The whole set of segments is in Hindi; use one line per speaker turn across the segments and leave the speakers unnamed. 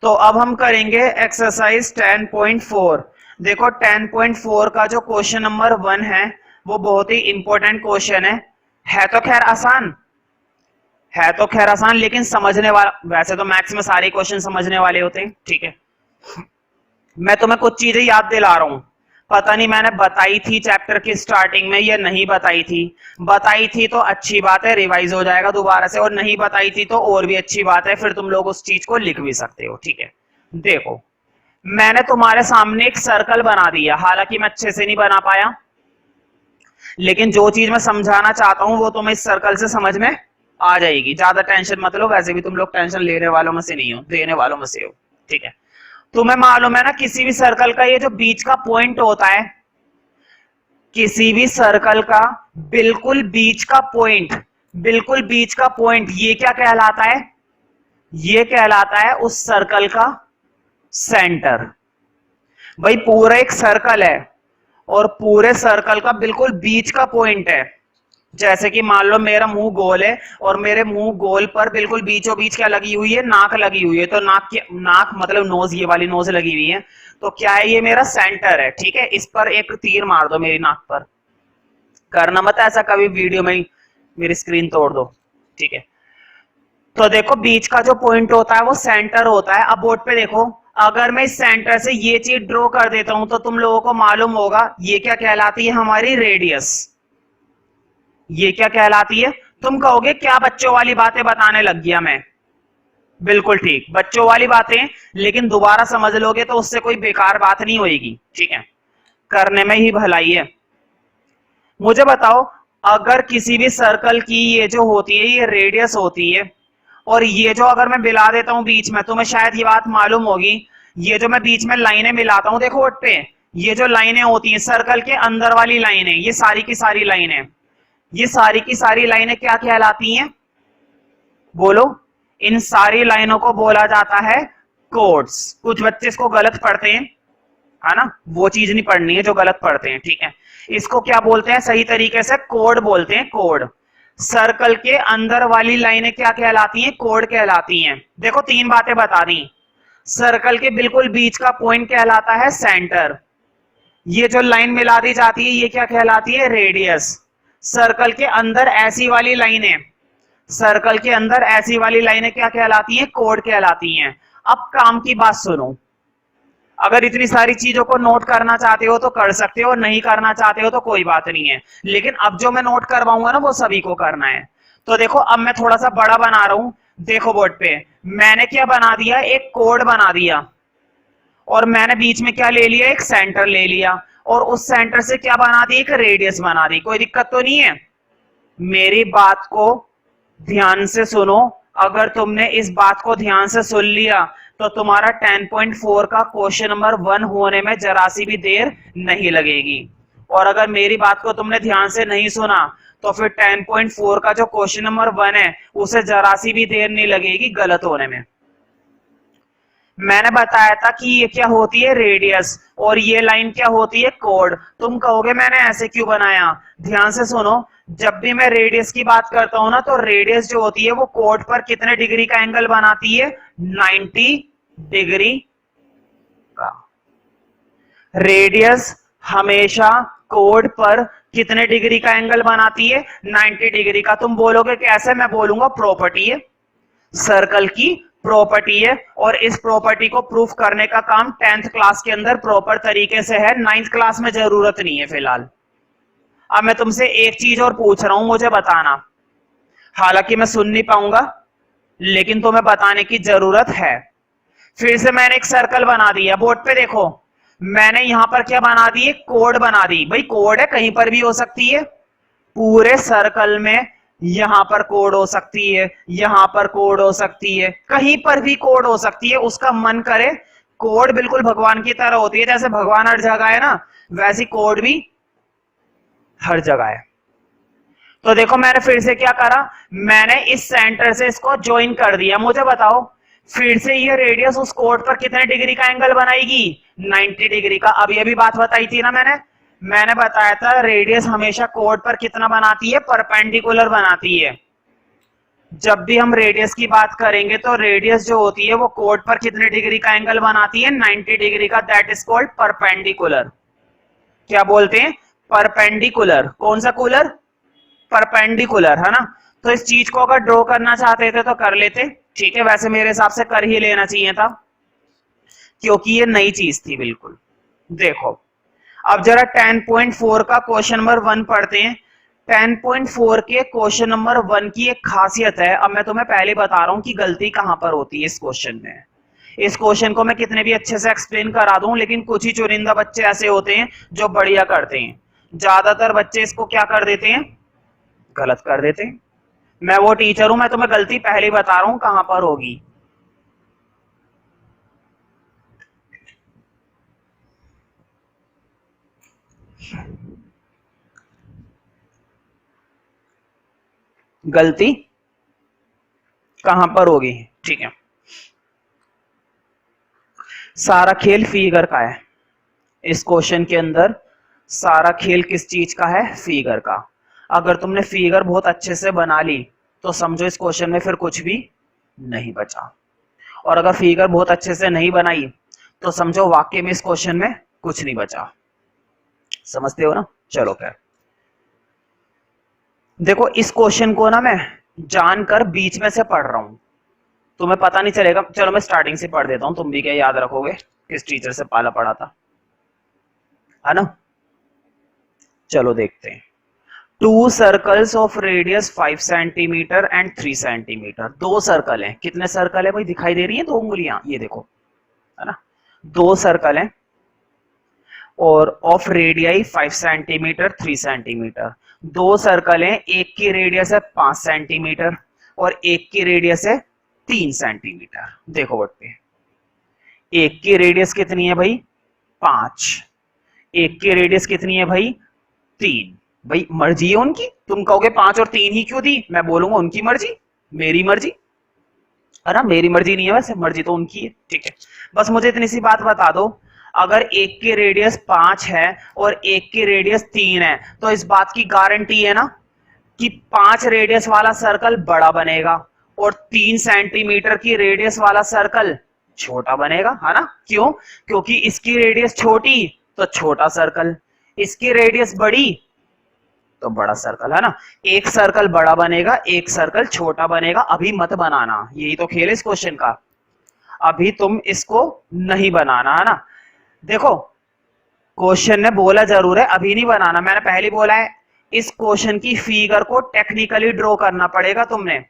तो अब हम करेंगे एक्सरसाइज 10.4। देखो 10.4 का जो क्वेश्चन नंबर 1 है वो बहुत ही इंपॉर्टेंट क्वेश्चन है तो खैर आसान, लेकिन समझने वाला, वैसे तो मैथ्स में सारे क्वेश्चन समझने वाले होते हैं, ठीक है। मैं तुम्हें कुछ चीजें याद दिला रहा हूं, पता नहीं मैंने बताई थी चैप्टर की स्टार्टिंग में या नहीं बताई थी तो अच्छी बात है, रिवाइज हो जाएगा दोबारा से, और नहीं बताई थी तो और भी अच्छी बात है, फिर तुम लोग उस चीज को लिख भी सकते हो, ठीक है। देखो मैंने तुम्हारे सामने एक सर्कल बना दिया, हालांकि मैं अच्छे से नहीं बना पाया, लेकिन जो चीज मैं समझाना चाहता हूं वो तुम्हें इस सर्कल से समझ में आ जाएगी। ज्यादा टेंशन मत लो, वैसे भी तुम लोग टेंशन लेने वालों में से नहीं हो, देने वालों में से हो, ठीक है। तुम्हें मालूम है ना किसी भी सर्कल का ये जो बीच का पॉइंट होता है, किसी भी सर्कल का बिल्कुल बीच का पॉइंट ये क्या कहलाता है? ये कहलाता है उस सर्कल का सेंटर। भाई पूरा एक सर्कल है और पूरे सर्कल का बिल्कुल बीच का पॉइंट है, जैसे कि मान लो मेरा मुंह गोल है और मेरे मुंह गोल पर बिल्कुल बीचों बीच क्या लगी हुई है? नाक लगी हुई है। तो नाक मतलब नोज, ये वाली नोज लगी हुई है, तो क्या है? ये मेरा सेंटर है, ठीक है। इस पर एक तीर मार दो मेरी नाक पर, करना मत ऐसा कभी वीडियो में मेरी स्क्रीन तोड़ दो, ठीक है। तो देखो बीच का जो पॉइंट होता है वो सेंटर होता है। अब बोर्ड पे देखो, अगर मैं इस सेंटर से ये चीज ड्रॉ कर देता हूं तो तुम लोगों को मालूम होगा ये क्या कहलाती है? हमारी रेडियस। ये क्या कहलाती है? तुम कहोगे क्या बच्चों वाली बातें बताने लग गया मैं? बिल्कुल ठीक, बच्चों वाली बातें, लेकिन दोबारा समझ लोगे तो उससे कोई बेकार बात नहीं होगी, ठीक है, करने में ही भलाई है। मुझे बताओ, अगर किसी भी सर्कल की ये जो होती है ये रेडियस होती है, और ये जो अगर मैं मिला देता हूं बीच में, तुम्हें शायद ये बात मालूम होगी, ये जो मैं बीच में लाइनें मिलाता हूं, देखो बोर्ड पे ये जो लाइनें होती हैं सर्कल के अंदर वाली लाइनें, ये सारी की सारी लाइनें, ये सारी की सारी लाइनें क्या कहलाती हैं? बोलो। इन सारी लाइनों को बोला जाता है कोड्स। कुछ बच्चे इसको गलत पढ़ते हैं, है ना, वो चीज नहीं पढ़नी है जो गलत पढ़ते हैं, ठीक है। इसको क्या बोलते हैं सही तरीके से? कोड बोलते हैं, कोड। सर्कल के अंदर वाली लाइनें क्या कहलाती हैं? कोड कहलाती हैं। देखो तीन बातें बता दी। सर्कल के बिल्कुल बीच का पॉइंट कहलाता है सेंटर। ये जो लाइन मिला दी जाती है ये क्या कहलाती है? रेडियस। सर्कल के अंदर ऐसी वाली लाइनें, सर्कल के अंदर ऐसी वाली लाइनें क्या कहलाती हैं? कोड कहलाती हैं। अब काम की बात सुनो, अगर इतनी सारी चीजों को नोट करना चाहते हो तो कर सकते हो, नहीं करना चाहते हो तो कोई बात नहीं है, लेकिन अब जो मैं नोट करवाऊंगा ना वो सभी को करना है। तो देखो अब मैं थोड़ा सा बड़ा बना रहा हूं, देखो बोर्ड पे मैंने क्या बना दिया? एक कोड बना दिया, और मैंने बीच में क्या ले लिया? एक सेंटर ले लिया, और उस सेंटर से क्या बना दी? एक रेडियस बना दी। कोई दिक्कत तो नहीं है? मेरी बात को ध्यान से सुनो, अगर तुमने इस बात को ध्यान से सुन लिया तो तुम्हारा 10.4 का क्वेश्चन नंबर 1 होने में जरा सी भी देर नहीं लगेगी। और अगर मेरी बात को तुमने ध्यान से नहीं सुना तो फिर 10.4 का जो क्वेश्चन नंबर 1 है उसे जरा सी भी देर नहीं लगेगी गलत होने में। मैंने बताया था कि ये क्या होती है? रेडियस, और ये लाइन क्या होती है? कोड। तुम कहोगे मैंने ऐसे क्यों बनाया? ध्यान से सुनो, जब भी मैं रेडियस की बात करता हूं ना तो रेडियस जो होती है वो कोड पर कितने डिग्री का एंगल बनाती है? 90 डिग्री का। रेडियस हमेशा कोड पर कितने डिग्री का एंगल बनाती है? 90 डिग्री का। तुम बोलोगे कैसे? मैं बोलूंगा प्रॉपर्टी है, सर्कल की प्रॉपर्टी है, और इस प्रॉपर्टी को प्रूफ करने का काम 10th क्लास के अंदर प्रॉपर तरीके से है, 9th क्लास में जरूरत नहीं है फिलहाल। अब मैं तुमसे एक चीज और पूछ रहा हूं, मुझे बताना, हालांकि मैं सुन नहीं पाऊंगा लेकिन तुम्हें बताने की जरूरत है। फिर से मैंने एक सर्कल बना दिया, बोर्ड पे देखो मैंने यहां पर क्या बना दी? कोड बना दी। भाई कोड है, कहीं पर भी हो सकती है, पूरे सर्कल में यहां पर कोड हो सकती है, यहां पर कोड हो सकती है, कहीं पर भी कोड हो सकती है, उसका मन करे। कोड बिल्कुल भगवान की तरह होती है, जैसे भगवान हर जगह है ना, वैसी कोड भी हर जगह है। तो देखो मैंने फिर से क्या करा? मैंने इस सेंटर से इसको ज्वाइन कर दिया। मुझे बताओ फिर से ये रेडियस उस कोड पर कितने डिग्री का एंगल बनाएगी? 90 डिग्री का। अब ये भी बात बताई थी ना मैंने बताया था रेडियस हमेशा कोड पर कितना बनाती है? परपेंडिकुलर बनाती है। जब भी हम रेडियस की बात करेंगे तो रेडियस जो होती है वो कोड पर कितने डिग्री का एंगल बनाती है? 90 डिग्री का। That is called perpendicular. क्या बोलते हैं? परपेंडिकुलर। कौन सा कूलर? परपेंडिकुलर, है ना। तो इस चीज को अगर ड्रॉ करना चाहते थे तो कर लेते, ठीक है। वैसे मेरे हिसाब से कर ही लेना चाहिए था क्योंकि ये नई चीज थी बिल्कुल। देखो अब जरा 10.4 का क्वेश्चन नंबर 1 पढ़ते हैं। 10.4 के क्वेश्चन नंबर 1 की एक खासियत है, अब मैं तुम्हें पहले बता रहा हूं कि गलती कहां पर होती है इस क्वेश्चन में। इस क्वेश्चन को मैं कितने भी अच्छे से एक्सप्लेन करा दूं, लेकिन कुछ ही चुनिंदा बच्चे ऐसे होते हैं जो बढ़िया करते हैं। ज्यादातर बच्चे इसको क्या कर देते हैं? गलत कर देते हैं। मैं वो टीचर हूं, मैं तुम्हें गलती पहले ही बता रहा हूं कहां पर होगी। गलती कहां पर होगी, ठीक है। सारा खेल फिगर का है इस क्वेश्चन के अंदर। सारा खेल किस चीज का है? फिगर का। अगर तुमने फिगर बहुत अच्छे से बना ली तो समझो इस क्वेश्चन में फिर कुछ भी नहीं बचा, और अगर फिगर बहुत अच्छे से नहीं बनाई तो समझो वाकई में इस क्वेश्चन में कुछ नहीं बचा। समझते हो ना? चलो खैर, देखो इस क्वेश्चन को ना मैं जानकर बीच में से पढ़ रहा हूं, तुम्हें पता नहीं चलेगा। चलो मैं स्टार्टिंग से पढ़ देता हूं, तुम भी क्या याद रखोगे किस टीचर से पाला पड़ा था, है ना। चलो देखते हैं। To circles of radius 5 centimetre and 3 centimetre. दो सर्कल हैं। कितने सर्कल है भाई? दिखाई दे रही है दो उंगलियां, ये देखो, है ना। दो सर्कल हैं और ऑफ रेडियाई 5 सेंटीमीटर 3 सेंटीमीटर। दो सर्कल हैं, एक की रेडियस है 5 सेंटीमीटर और एक की रेडियस है 3 सेंटीमीटर। देखो बट पे, एक की रेडियस कितनी है भाई? 5। एक की रेडियस कितनी है भाई? 3। भाई मर्जी है उनकी, तुम कहोगे 5 और 3 ही क्यों दी, मैं बोलूंगा उनकी मर्जी, मेरी मर्जी, है ना। मेरी मर्जी नहीं है, वैसे मर्जी तो उनकी है, ठीक है। बस मुझे इतनी सी बात बता दो, अगर एक की रेडियस 5 है और एक की रेडियस 3 है तो इस बात की गारंटी है ना कि 5 रेडियस वाला सर्कल बड़ा बनेगा और 3 सेंटीमीटर की रेडियस वाला सर्कल छोटा बनेगा, है ना। क्यों? क्योंकि इसकी रेडियस छोटी तो छोटा सर्कल, इसकी रेडियस बड़ी तो बड़ा सर्कल, है ना। एक सर्कल बड़ा बनेगा, एक सर्कल छोटा बनेगा। अभी मत बनाना, यही तो खेल है इस क्वेश्चन का। अभी तुम इसको नहीं बनाना, है ना। देखो क्वेश्चन ने बोला जरूर है अभी नहीं बनाना, मैंने पहले बोला है। इस क्वेश्चन की फिगर को टेक्निकली ड्रॉ करना पड़ेगा तुमने।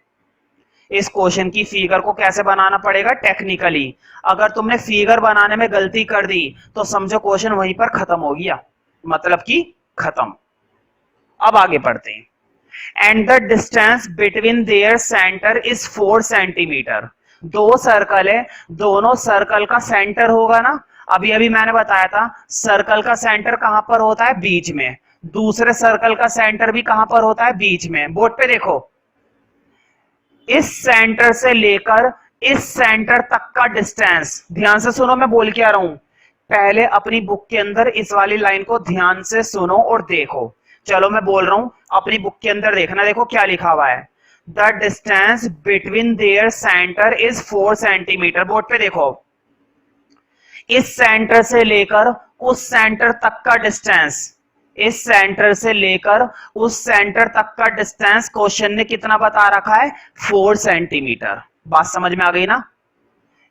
इस क्वेश्चन की फिगर को कैसे बनाना पड़ेगा? टेक्निकली। अगर तुमने फिगर बनाने में गलती कर दी तो समझो क्वेश्चन वहीं पर खत्म हो गया, मतलब कि खत्म। अब आगे बढ़ते हैं। And the distance between their centre is 4 centimetre. दो सर्कल है, दोनों सर्कल का सेंटर होगा ना, अभी अभी मैंने बताया था सर्कल का सेंटर कहां पर होता है? बीच में। दूसरे सर्कल का सेंटर भी कहां पर होता है? बीच में। बोर्ड पे देखो, इस सेंटर से लेकर इस सेंटर तक का डिस्टेंस, ध्यान से सुनो मैं बोल क्या रहा हूं। पहले अपनी बुक के अंदर इस वाली लाइन को ध्यान से सुनो और देखो। चलो मैं बोल रहा हूं, अपनी बुक के अंदर देखना, देखो क्या लिखा हुआ है। The distance between their centre is 4 centimetre. Board पे देखो, इस सेंटर से लेकर उस सेंटर तक का डिस्टेंस, इस सेंटर से लेकर उस सेंटर तक का डिस्टेंस क्वेश्चन ने कितना बता रखा है? 4 सेंटीमीटर। बात समझ में आ गई ना।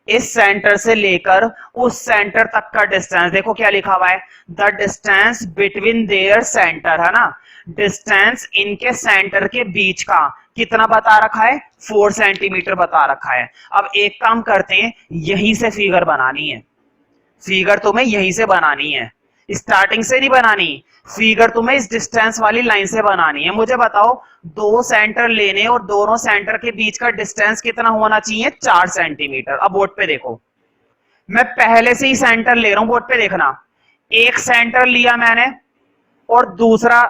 इस सेंटर से लेकर उस सेंटर तक का डिस्टेंस, देखो क्या लिखा हुआ है, the distance between their centre, है ना। डिस्टेंस इनके सेंटर के बीच का कितना बता रखा है? 4 सेंटीमीटर बता रखा है। अब एक काम करते हैं, यहीं से फिगर बनानी है। फिगर तुम्हें यहीं से बनानी है, स्टार्टिंग से नहीं बनानी। फिगर तुम्हें इस डिस्टेंस वाली लाइन से बनानी है। मुझे बताओ, दो सेंटर लेने और दोनों सेंटर के बीच का डिस्टेंस कितना होना चाहिए? 4 सेंटीमीटर। अब बोर्ड पे देखो, मैं पहले से ही सेंटर ले रहा हूं, बोर्ड पे देखना। एक सेंटर लिया मैंने और दूसरा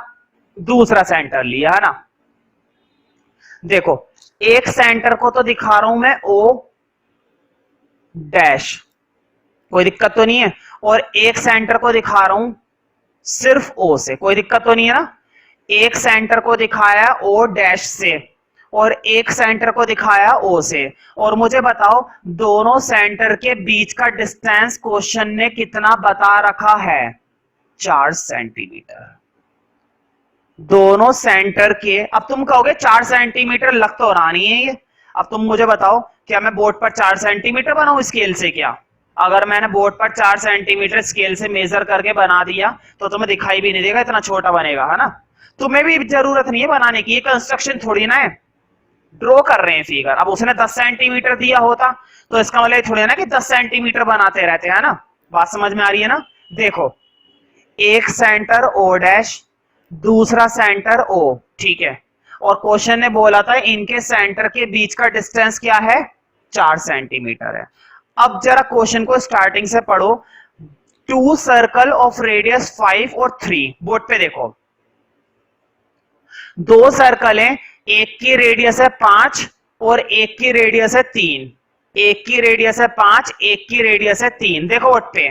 दूसरा सेंटर लिया, है ना। देखो एक सेंटर को तो दिखा रहा हूं मैं O डैश, कोई दिक्कत तो नहीं है, और एक सेंटर को दिखा रहा हूं सिर्फ O से, कोई दिक्कत तो नहीं है ना। एक सेंटर को दिखाया O डैश से और एक सेंटर को दिखाया ओ से, और मुझे बताओ दोनों सेंटर के बीच का डिस्टेंस क्वेश्चन ने कितना बता रखा है, 4 सेंटीमीटर। दोनों सेंटर के, अब तुम कहोगे 4 सेंटीमीटर लग तो रहा नहीं है ये। अब तुम मुझे बताओ क्या मैं बोर्ड पर 4 सेंटीमीटर बनाऊं स्केल से? क्या अगर मैंने बोर्ड पर 4 सेंटीमीटर स्केल से मेजर करके बना दिया तो तुम्हें दिखाई भी नहीं देगा, इतना छोटा बनेगा, है ना? तुम्हें भी जरूरत नहीं है बनाने की, ये कंस्ट्रक्शन थोड़ी ना है, ड्रॉ कर रहे हैं फिगर। अब उसने 10 सेंटीमीटर दिया होता तो इसका मतलब थोड़ी ना कि 10 सेंटीमीटर बनाते रहते हैं ना। बात समझ में आ रही है ना? देखो, एक सेंटर ओ डैश, दूसरा सेंटर ओ, ठीक है, और क्वेश्चन ने बोला था इनके सेंटर के बीच का डिस्टेंस क्या है, 4 सेंटीमीटर है। अब जरा क्वेश्चन को स्टार्टिंग से पढ़ो। 2 सर्कल ऑफ रेडियस 5 और 3, बोर्ड पे देखो, 2 सर्कल हैं, एक की रेडियस है 5 और एक की रेडियस है 3। एक की रेडियस है 5, एक की रेडियस है 3। देखो बोर्ड पे,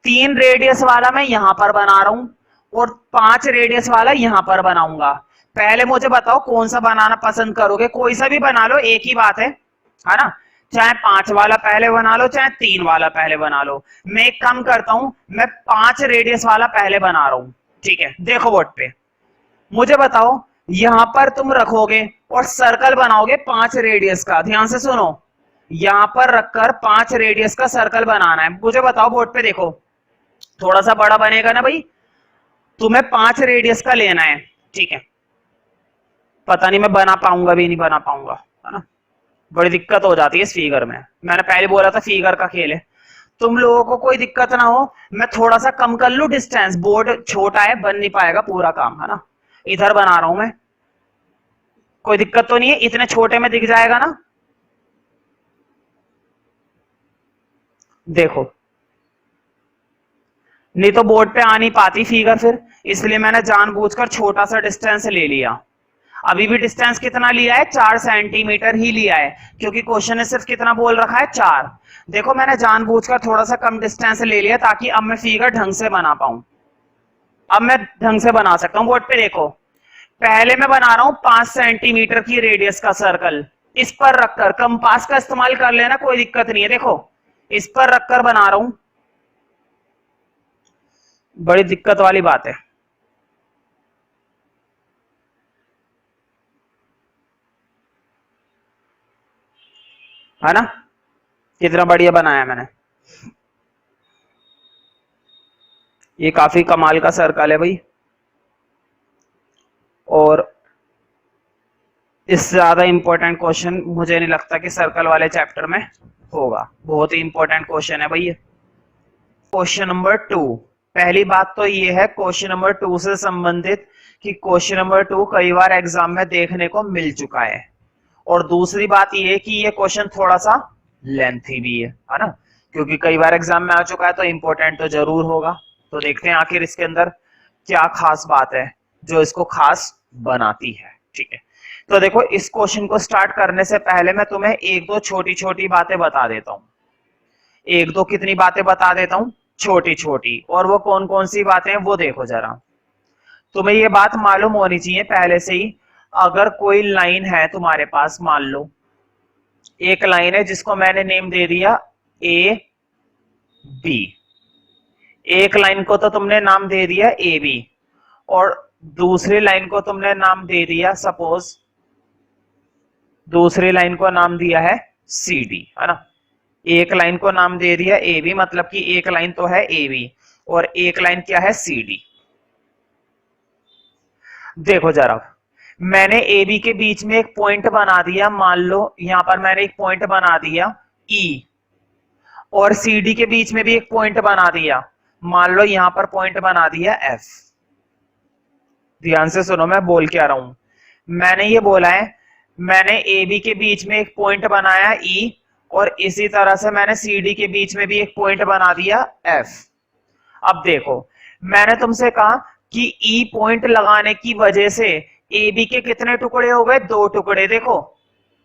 3 रेडियस वाला मैं यहां पर बना रहा हूं और 5 रेडियस वाला यहां पर बनाऊंगा। पहले मुझे बताओ कौन सा बनाना पसंद करोगे? कोई सा भी बना लो, एक ही बात है ना? चाहे 5 वाला पहले बना लो, चाहे 3 वाला पहले बना लो। मैं एक काम करता हूं, मैं 5 रेडियस वाला पहले बना रहा हूं, ठीक है? देखो बोर्ड पे, मुझे बताओ यहां पर तुम रखोगे और सर्कल बनाओगे 5 रेडियस का। ध्यान से सुनो, यहां पर रखकर 5 रेडियस का सर्कल बनाना है। मुझे बताओ बोर्ड पे देखो, थोड़ा सा बड़ा बनेगा ना भाई, तुम्हें 5 रेडियस का लेना है, ठीक है? पता नहीं मैं बना पाऊंगा भी नहीं बना पाऊंगा, है ना? बड़ी दिक्कत हो जाती है इस फिगर में। मैंने पहले बोला था फिगर का खेल है। तुम लोगों को कोई दिक्कत ना हो, मैं थोड़ा सा कम कर लूं डिस्टेंस, बोर्ड छोटा है, बन नहीं पाएगा पूरा काम, है ना? इधर बना रहा हूं मैं, कोई दिक्कत तो नहीं है? इतने छोटे में दिख जाएगा ना? देखो, नहीं तो बोर्ड पे आ नहीं पाती फिगर फिर, इसलिए मैंने जानबूझकर छोटा सा डिस्टेंस ले लिया। अभी भी डिस्टेंस कितना लिया है? 4 सेंटीमीटर ही लिया है, क्योंकि क्वेश्चन ने सिर्फ कितना बोल रखा है? 4। देखो, मैंने जानबूझकर थोड़ा सा कम डिस्टेंस ले लिया ताकि अब मैं फिगर ढंग से बना पाऊं। अब मैं ढंग से बना सकता हूं। बोर्ड पे देखो, पहले मैं बना रहा हूं 5 सेंटीमीटर की रेडियस का सर्कल। इस पर रखकर, कंपास का इस्तेमाल कर लेना, कोई दिक्कत नहीं है। देखो, इस पर रखकर बना रहा हूं, बड़ी दिक्कत वाली बात है ना? कितना बढ़िया बनाया मैंने, ये काफी कमाल का सर्कल है भाई, और इससे ज्यादा इंपॉर्टेंट क्वेश्चन मुझे नहीं लगता कि सर्कल वाले चैप्टर में होगा। बहुत ही इंपॉर्टेंट क्वेश्चन है भाई ये। क्वेश्चन नंबर 2, पहली बात तो ये है क्वेश्चन नंबर 2 से संबंधित कि क्वेश्चन नंबर 2 कई बार एग्जाम में देखने को मिल चुका है, और दूसरी बात ये है कि ये क्वेश्चन थोड़ा सा लेंथी भी है ना? क्योंकि कई बार एग्जाम में आ चुका है तो इंपॉर्टेंट तो जरूर होगा। तो देखते हैं आखिर इसके अंदर क्या खास बात है जो इसको खास बनाती है, ठीक है? तो देखो, इस क्वेश्चन को स्टार्ट करने से पहले मैं तुम्हें एक दो छोटी छोटी बातें बता देता हूं। एक दो कितनी बातें बता देता हूं? छोटी छोटी। और वो कौन कौन सी बातें हैं वो देखो जरा। तुम्हें ये बात मालूम होनी चाहिए पहले से ही, अगर कोई लाइन है तुम्हारे पास, मान लो एक लाइन है जिसको मैंने नेम दे दिया ए बी। एक लाइन को तो तुमने नाम दे दिया ए बी, और दूसरी लाइन को तुमने नाम दे दिया, सपोज दूसरी लाइन को नाम दिया है सी डी, है ना? एक लाइन को नाम दे दिया ए बी, मतलब कि एक लाइन तो है ए बी और एक लाइन क्या है? C D. देखो जरा, मैंने ए बी के बीच में एक पॉइंट बना दिया, मान लो यहां पर मैंने एक पॉइंट बना दिया ई, और सी डी के बीच में भी एक पॉइंट बना दिया, मान लो यहां पर पॉइंट बना दिया एफ। ध्यान से सुनो मैं बोल क्या रहा हूं। मैंने ये बोला है, मैंने ए बी के बीच में एक पॉइंट बनाया ई, और इसी तरह से मैंने सी डी के बीच में भी एक पॉइंट बना दिया एफ। अब देखो, मैंने तुमसे कहा कि ई पॉइंट लगाने की वजह से ए बी के कितने टुकड़े हो गए? 2 टुकड़े। देखो,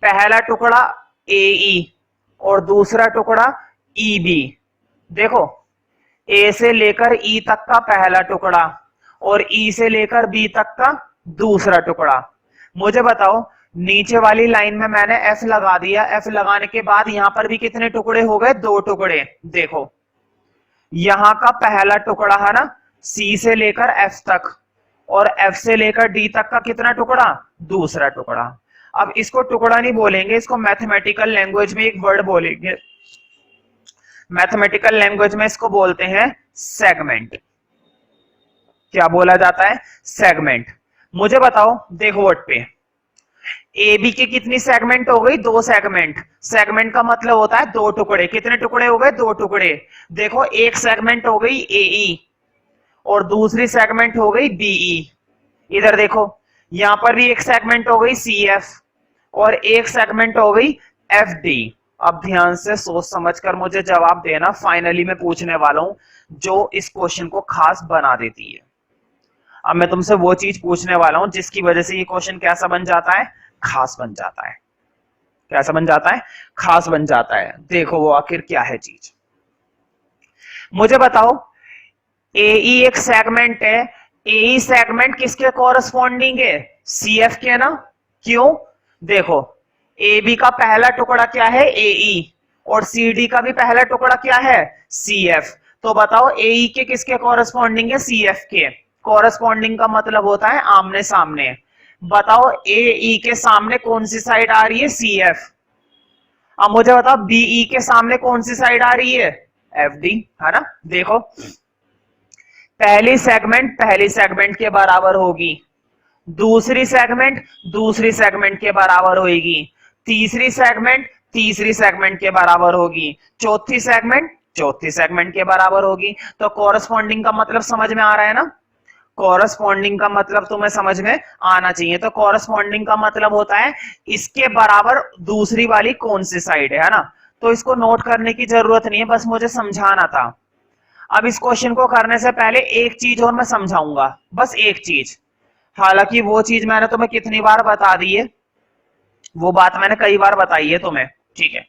पहला टुकड़ा ए ई और दूसरा टुकड़ा ई बी। देखो, ए से लेकर ई तक का पहला टुकड़ा और ई से लेकर बी तक का दूसरा टुकड़ा। मुझे बताओ नीचे वाली लाइन में मैंने एफ लगा दिया, एफ लगाने के बाद यहां पर भी कितने टुकड़े हो गए, 2 टुकड़े। देखो यहां का पहला टुकड़ा है ना सी से लेकर एफ तक, और एफ से लेकर डी तक का कितना टुकड़ा, दूसरा टुकड़ा। अब इसको टुकड़ा नहीं बोलेंगे, इसको मैथमेटिकल लैंग्वेज में एक वर्ड बोलेंगे, मैथमेटिकल लैंग्वेज में इसको बोलते हैं सेगमेंट। क्या बोला जाता है, सेगमेंट। मुझे बताओ, देखो वर्ड पे ए बी के कितनी सेगमेंट हो गई, 2 सेगमेंट। सेगमेंट का मतलब होता है 2 टुकड़े। कितने टुकड़े हो गए, 2 टुकड़े। देखो एक सेगमेंट हो गई ए ई और दूसरी सेगमेंट हो गई बीई। इधर देखो यहां पर भी एक सेगमेंट हो गई सी एफ और एक सेगमेंट हो गई एफ डी। अब ध्यान से सोच समझकर मुझे जवाब देना, फाइनली मैं पूछने वाला हूं जो इस क्वेश्चन को खास बना देती है। अब मैं तुमसे वो चीज पूछने वाला हूं जिसकी वजह से ये क्वेश्चन कैसा बन जाता है, खास बन जाता है। कैसा बन जाता है, खास बन जाता है। देखो वो आखिर क्या है चीज, मुझे बताओ। एई एक सेगमेंट है, एई सेगमेंट किसके कॉरस्पॉन्डिंग है, सीएफ के ना। क्यों, देखो ए बी का पहला टुकड़ा क्या है, एई, और सी डी का भी पहला टुकड़ा क्या है, सी एफ। तो बताओ एई के किसके कॉरस्पॉन्डिंग है, सी एफ के। कॉरस्पॉन्डिंग का मतलब होता है आमने सामने। बताओ एई के सामने कौन सी साइड आ रही है, सी एफ। अब मुझे बताओ बीई के सामने कौन सी साइड आ रही है, एफ डी, है ना। देखो पहली सेगमेंट के बराबर होगी, दूसरी सेगमेंट के बराबर होगी, तीसरी सेगमेंट के बराबर होगी, चौथी सेगमेंट के बराबर होगी। तो कॉरस्पॉन्डिंग का मतलब समझ में आ रहा है ना, कॉरस्पॉन्डिंग का मतलब तुम्हें समझ में आना चाहिए। तो कॉरस्पॉन्डिंग का मतलब होता है इसके बराबर दूसरी वाली कौन सी साइड है ना। तो इसको नोट करने की जरूरत नहीं है, बस मुझे समझाना था। अब इस क्वेश्चन को करने से पहले एक चीज और मैं समझाऊंगा, बस एक चीज। हालांकि वो चीज मैंने तुम्हें कितनी बार बता दी है, वो बात मैंने कई बार बताई है तुम्हें, ठीक है।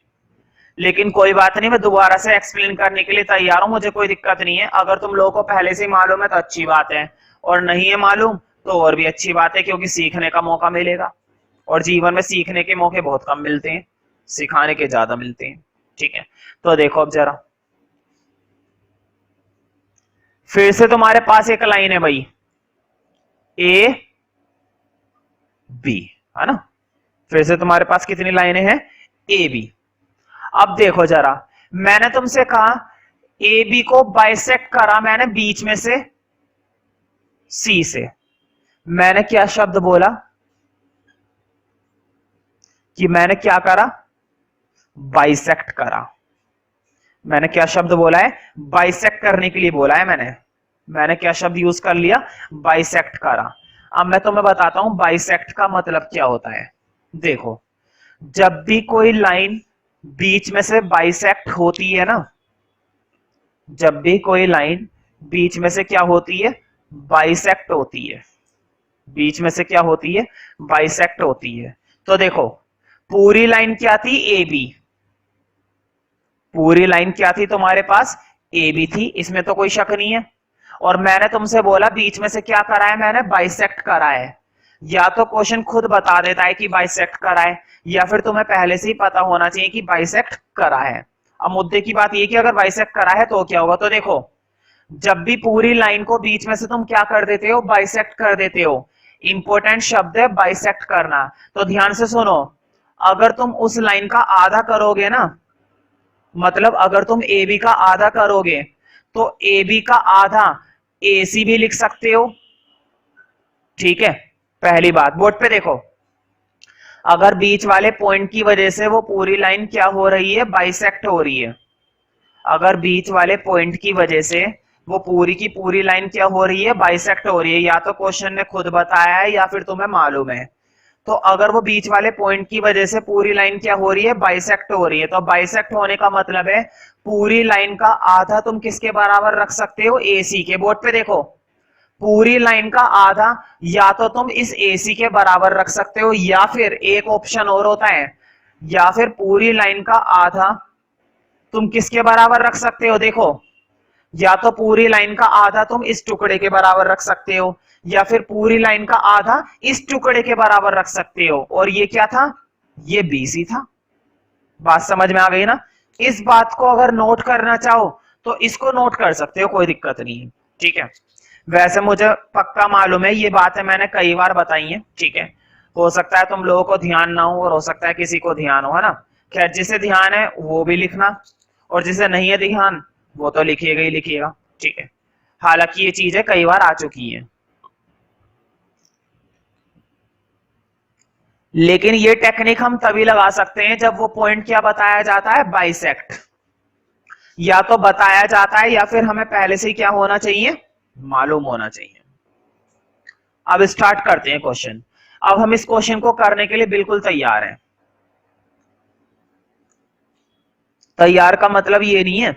लेकिन कोई बात नहीं, मैं दोबारा से एक्सप्लेन करने के लिए तैयार हूं, मुझे कोई दिक्कत नहीं है। अगर तुम लोगों को पहले से ही मालूम है तो अच्छी बात है, और नहीं है मालूम तो और भी अच्छी बात है, क्योंकि सीखने का मौका मिलेगा। और जीवन में सीखने के मौके बहुत कम मिलते हैं, सिखाने के ज्यादा मिलते हैं, ठीक है। तो देखो अब जरा फिर से तुम्हारे पास एक लाइन है भाई, ए बी, है ना। फिर से तुम्हारे पास कितनी लाइनें हैं, ए बी। अब देखो जरा, मैंने तुमसे कहा ए बी को बाइसेक्ट करा मैंने बीच में से सी से। मैंने क्या शब्द बोला कि मैंने क्या करा, बाइसेक्ट करा। मैंने क्या शब्द बोला है, बाइसेक्ट करने के लिए बोला है मैंने क्या शब्द यूज कर लिया, बाइसेक्ट करा। अब मैं तुम्हें बताता हूं बाइसेक्ट का मतलब क्या होता है। देखो जब भी कोई लाइन बीच में से बाइसेक्ट होती है ना, जब भी कोई लाइन बीच में से क्या होती है, बाइसेक्ट होती है, बीच में से क्या होती है, बाइसेक्ट होती है। तो देखो पूरी लाइन क्या थी, ए बी। पूरी लाइन क्या थी तुम्हारे पास, ए बी थी, इसमें तो कोई शक नहीं है। और मैंने तुमसे बोला बीच में से क्या करा है, मैंने बाइसेक्ट करा है। या तो क्वेश्चन खुद बता देता है कि बाइसेक्ट करा है, या फिर तुम्हें पहले से ही पता होना चाहिए कि बाइसेक्ट करा है। अब मुद्दे की बात यह कि अगर बाइसेक्ट करा है तो क्या होगा। तो देखो जब भी पूरी लाइन को बीच में से तुम क्या कर देते हो, बाइसेक्ट कर देते हो। इंपॉर्टेंट शब्द है बाइसेक्ट करना, तो ध्यान से सुनो। अगर तुम उस लाइन का आधा करोगे ना, मतलब अगर तुम ए बी का आधा करोगे तो ए बी का आधा ए सी भी लिख सकते हो, ठीक है। पहली बात, बोर्ड पे देखो, अगर बीच वाले पॉइंट की वजह से वो पूरी लाइन क्या हो रही है, बाइसेक्ट हो रही है। अगर बीच वाले पॉइंट की वजह से वो पूरी की पूरी लाइन क्या हो रही है, बाइसेक्ट हो रही है, या तो क्वेश्चन ने खुद बताया है या फिर तुम्हें मालूम है। तो अगर वो बीच वाले पॉइंट की वजह से पूरी लाइन क्या हो रही है, बाइसेक्ट हो रही है। तो बाइसेक्ट होने का मतलब है पूरी लाइन का आधा तुम किसके बराबर रख सकते हो, एसी के। बोर्ड पे देखो, पूरी लाइन का आधा या तो तुम इस एसी के बराबर रख सकते हो, या फिर एक ऑप्शन और होता है, या फिर पूरी लाइन का आधा तुम किसके बराबर रख सकते हो। देखो या तो पूरी लाइन का आधा तुम इस टुकड़े के बराबर रख सकते हो, या फिर पूरी लाइन का आधा इस टुकड़े के बराबर रख सकते हो। और ये क्या था, ये BC था। बात समझ में आ गई ना। इस बात को अगर नोट करना चाहो तो इसको नोट कर सकते हो, कोई दिक्कत नहीं है, ठीक है। वैसे मुझे पक्का मालूम है, ये बातें मैंने कई बार बताई है, ठीक है। हो सकता है तुम लोगों को ध्यान ना हो और हो सकता है किसी को ध्यान हो, है ना। खैर जिसे ध्यान है वो भी लिखना, और जिसे नहीं है ध्यान वो तो लिखिएगा ही लिखिएगा, ठीक है। हालांकि ये चीजें कई बार आ चुकी हैं, लेकिन ये टेक्निक हम तभी लगा सकते हैं जब वो पॉइंट क्या बताया जाता है, बाइसेक्ट। या तो बताया जाता है या फिर हमें पहले से ही क्या होना चाहिए, मालूम होना चाहिए। अब स्टार्ट करते हैं क्वेश्चन। अब हम इस क्वेश्चन को करने के लिए बिल्कुल तैयार हैं। तैयार का मतलब ये नहीं है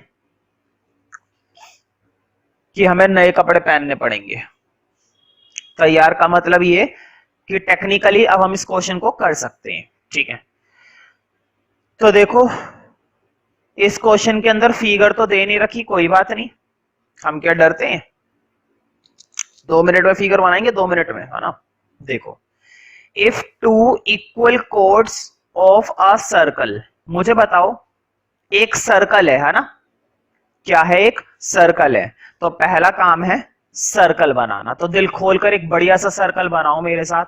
कि हमें नए कपड़े पहनने पड़ेंगे। तैयार का मतलब ये कि टेक्निकली अब हम इस क्वेश्चन को कर सकते हैं, ठीक है। तो देखो इस क्वेश्चन के अंदर फिगर तो दे नहीं रखी, कोई बात नहीं, हम क्या डरते हैं, 2 मिनट में फिगर बनाएंगे, 2 मिनट में, है ना। देखो, if two equal codes of a circle, मुझे बताओ एक सर्कल है ना, क्या है, एक सर्कल है। तो पहला काम है सर्कल बनाना। तो दिल खोलकर एक बढ़िया सा सर्कल बनाओ मेरे साथ।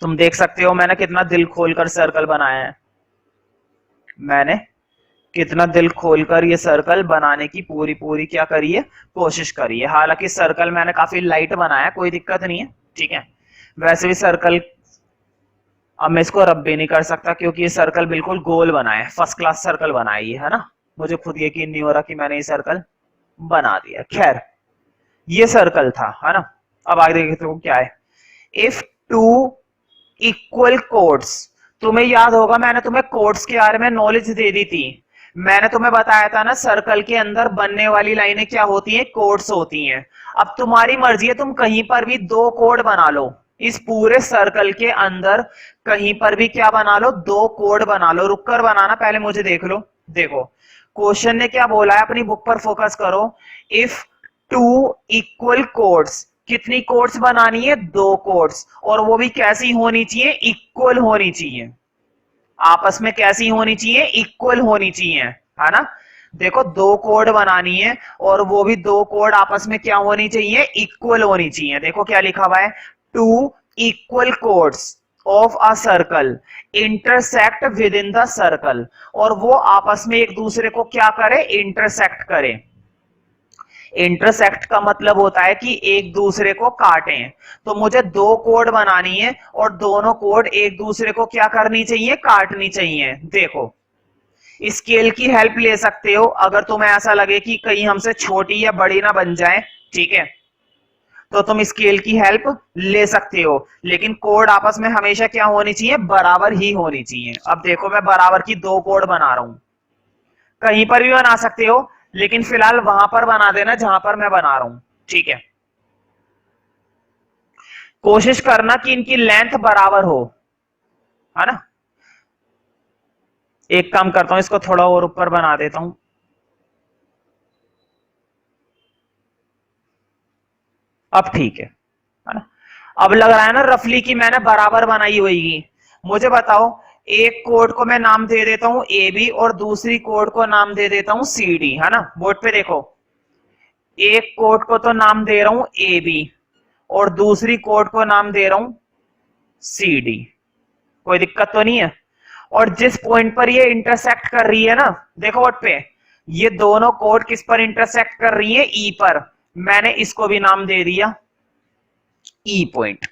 तुम देख सकते हो मैंने कितना दिल खोलकर सर्कल बनाया है। मैंने कितना दिल खोलकर ये सर्कल बनाने की पूरी पूरी क्या करी है, कोशिश करी है। हालांकि सर्कल मैंने काफी लाइट बनाया, कोई दिक्कत नहीं है, ठीक है। वैसे भी सर्कल अब मैं इसको रब भी नहीं कर सकता क्योंकि ये सर्कल बिल्कुल गोल बना है, फर्स्ट क्लास सर्कल बनाया ये, है ना। मुझे खुद यकीन नहीं हो रहा कि मैंने ये सर्कल बना दिया। खैर ये सर्कल था, है ना। अब आगे देखते हो क्या है, इफ टू इक्वल कोड्स, तुम्हें याद होगा मैंने तुम्हें कोड्स के बारे में नॉलेज दे दी थी। मैंने तुम्हें बताया था ना सर्कल के अंदर बनने वाली लाइनें क्या होती हैं, कोड्स होती हैं। अब तुम्हारी मर्जी है, तुम कहीं पर भी 2 कोड बना लो, इस पूरे सर्कल के अंदर कहीं पर भी क्या बना लो, 2 कोड बना लो। रुक कर बनाना, पहले मुझे देख लो। देखो क्वेश्चन ने क्या बोला है, अपनी बुक पर फोकस करो। इफ टू इक्वल कोड्स, कितनी कोड्स बनानी है, 2 कोड्स, और वो भी कैसी होनी चाहिए, इक्वल होनी चाहिए। आपस में कैसी होनी चाहिए, इक्वल होनी चाहिए, है ना। देखो 2 कोड बनानी है और वो भी 2 कोड आपस में क्या होनी चाहिए, इक्वल होनी चाहिए। देखो क्या लिखा हुआ है, 2 equal codes of a circle intersect with in the circle, और वो आपस में एक दूसरे को क्या करे, इंटरसेक्ट करे। इंटरसेक्ट का मतलब होता है कि एक दूसरे को काटें। तो मुझे 2 कोड बनानी है और दोनों कोड एक दूसरे को क्या करनी चाहिए, काटनी चाहिए। देखो स्केल की हेल्प ले सकते हो अगर तुम्हें ऐसा लगे कि कहीं हमसे छोटी या बड़ी ना बन जाए, ठीक है, तो तुम स्केल की हेल्प ले सकते हो। लेकिन कोड आपस में हमेशा क्या होनी चाहिए, बराबर ही होनी चाहिए। अब देखो मैं बराबर की 2 कोड बना रहा हूं, कहीं पर भी बना सकते हो लेकिन फिलहाल वहां पर बना देना जहां पर मैं बना रहा हूं, ठीक है। कोशिश करना कि इनकी लेंथ बराबर हो, है ना। एक काम करता हूं, इसको थोड़ा और ऊपर बना देता हूं। अब ठीक है ना। अब लग रहा है ना रफली कि मैंने बराबर बनाई होगी। मुझे बताओ एक कोड को मैं नाम दे देता हूं ए बी और दूसरी कोड को नाम दे देता हूं सी डी, है ना। बोर्ड पे देखो, एक कोड को तो नाम दे रहा हूं ए बी और दूसरी कोड को नाम दे रहा हूं सी डी, कोई दिक्कत तो नहीं है। और जिस पॉइंट पर ये इंटरसेक्ट कर रही है ना, देखो बोर्ड पे, ये दोनों कोड किस पर इंटरसेक्ट कर रही है, ई पर। मैंने इसको भी नाम दे दिया ई पॉइंट,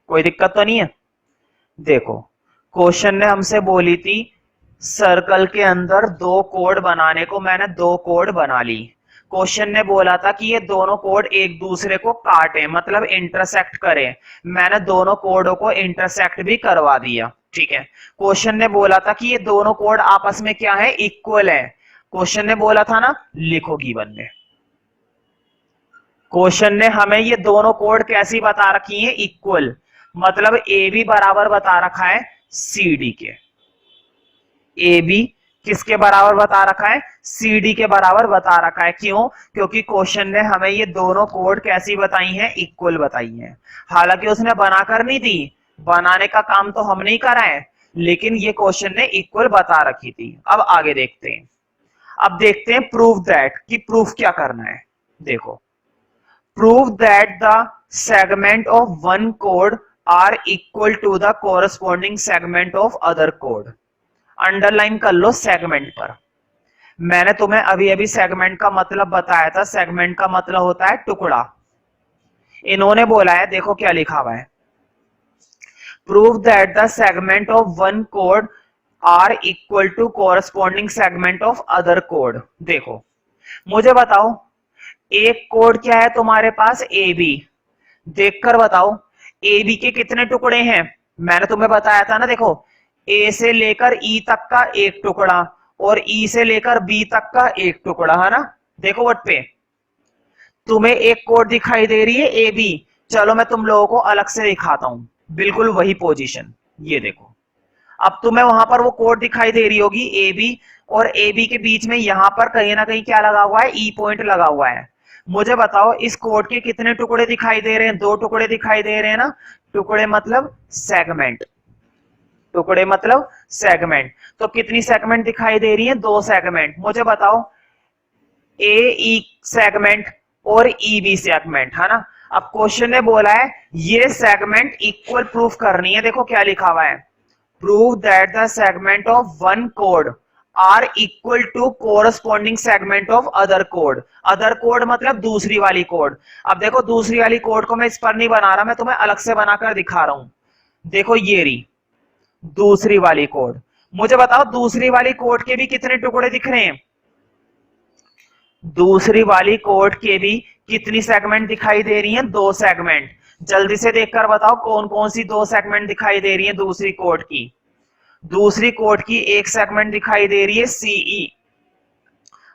कोई दिक्कत तो नहीं है। देखो क्वेश्चन ने हमसे बोली थी सर्कल के अंदर 2 कोड बनाने को, मैंने 2 कोड बना ली। क्वेश्चन ने बोला था कि ये दोनों कोड एक दूसरे को काटे, मतलब इंटरसेक्ट करें। मैंने दोनों कोडों को इंटरसेक्ट भी करवा दिया, ठीक है। क्वेश्चन ने बोला था कि ये दोनों कोड आपस में क्या है, इक्वल है। क्वेश्चन ने बोला था ना, लिखो गिवन में। क्वेश्चन ने हमें ये दोनों कोड कैसी बता रखी है, इक्वल, मतलब ए बी बराबर बता रखा है सी डी के। ए बी किसके बराबर बता रखा है, CD के बराबर बता रखा है। क्यों? क्योंकि क्वेश्चन ने हमें ये दोनों कोड कैसी बताई हैं, इक्वल बताई हैं। हालांकि उसने बनाकर नहीं दी, बनाने का काम तो हमने ही करा है, लेकिन ये क्वेश्चन ने इक्वल बता रखी थी। अब आगे देखते हैं। अब देखते हैं प्रूव दैट, कि प्रूफ क्या करना है। देखो, prove that the segment of one code are equal to the corresponding segment of other code. Underline कर लो सेगमेंट पर। मैंने तुम्हें अभी अभी सेगमेंट का मतलब बताया था। सेगमेंट का मतलब होता है टुकड़ा। इन्होंने बोला है, देखो क्या लिखा हुआ है, prove that the segment of one code are equal to corresponding segment of other code. देखो, मुझे बताओ एक कोड क्या है तुम्हारे पास, ए बी। देखकर बताओ ए बी के कितने टुकड़े हैं। मैंने तुम्हें बताया था ना, देखो ए से लेकर ई तक का एक टुकड़ा और ई से लेकर बी तक का एक टुकड़ा, है ना। देखो वट पे तुम्हें एक कोड दिखाई दे रही है ए बी। चलो मैं तुम लोगों को अलग से दिखाता हूं, बिल्कुल वही पोजीशन। ये देखो, अब तुम्हें वहां पर वो कोड दिखाई दे रही होगी ए बी, और ए बी के बीच में यहां पर कहीं ना कहीं क्या लगा हुआ है, ई पॉइंट लगा हुआ है। मुझे बताओ इस कोड के कितने टुकड़े दिखाई दे रहे हैं, दो टुकड़े दिखाई दे रहे हैं ना। टुकड़े मतलब सेगमेंट, टुकड़े मतलब सेगमेंट। तो कितनी सेगमेंट दिखाई दे रही है, दो सेगमेंट। मुझे बताओ ए ई सेगमेंट और ई बी सेगमेंट, है ना। अब क्वेश्चन ने बोला है ये सेगमेंट इक्वल प्रूफ करनी है। देखो क्या लिखा हुआ है, prove that the segment of one code are equal to corresponding segment of other code. Other code मतलब दूसरी वाली कोड। अब देखो दूसरी वाली कोड को मैं इस पर नहीं बना रहा, मैं तुम्हें अलग से बनाकर दिखा रहा हूं। देखो ये रही दूसरी वाली कोड। मुझे बताओ दूसरी वाली कोड के भी कितने टुकड़े दिख रहे हैं, दूसरी वाली कोड के भी कितनी सेगमेंट दिखाई दे रही हैं, दो सेगमेंट। जल्दी से देखकर बताओ कौन कौन सी दो सेगमेंट दिखाई दे रही है दूसरी कोड की। दूसरी कोड की एक सेगमेंट दिखाई दे रही है सीई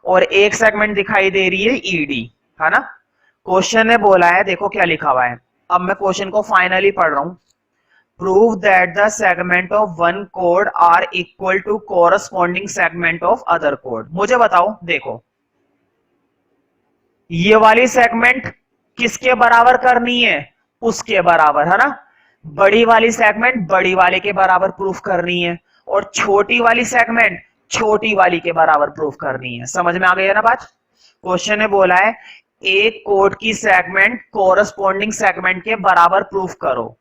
और एक सेगमेंट दिखाई दे रही है ईडी, है ना। क्वेश्चन ने बोला है, देखो क्या लिखा हुआ है। अब मैं क्वेश्चन को फाइनली पढ़ रहा हूं। Prove that the segment of one code are equal to corresponding segment of other code. मुझे बताओ, देखो ये वाली सेगमेंट किसके बराबर करनी है, उसके बराबर, है ना। बड़ी वाली सेगमेंट बड़ी वाले के बराबर प्रूफ करनी है और छोटी वाली सेगमेंट छोटी वाली के बराबर प्रूफ करनी है। समझ में आ गई है ना बात। क्वेश्चन ने बोला है एक कोड की सेगमेंट कोरस्पॉन्डिंग सेगमेंट के बराबर प्रूफ करो।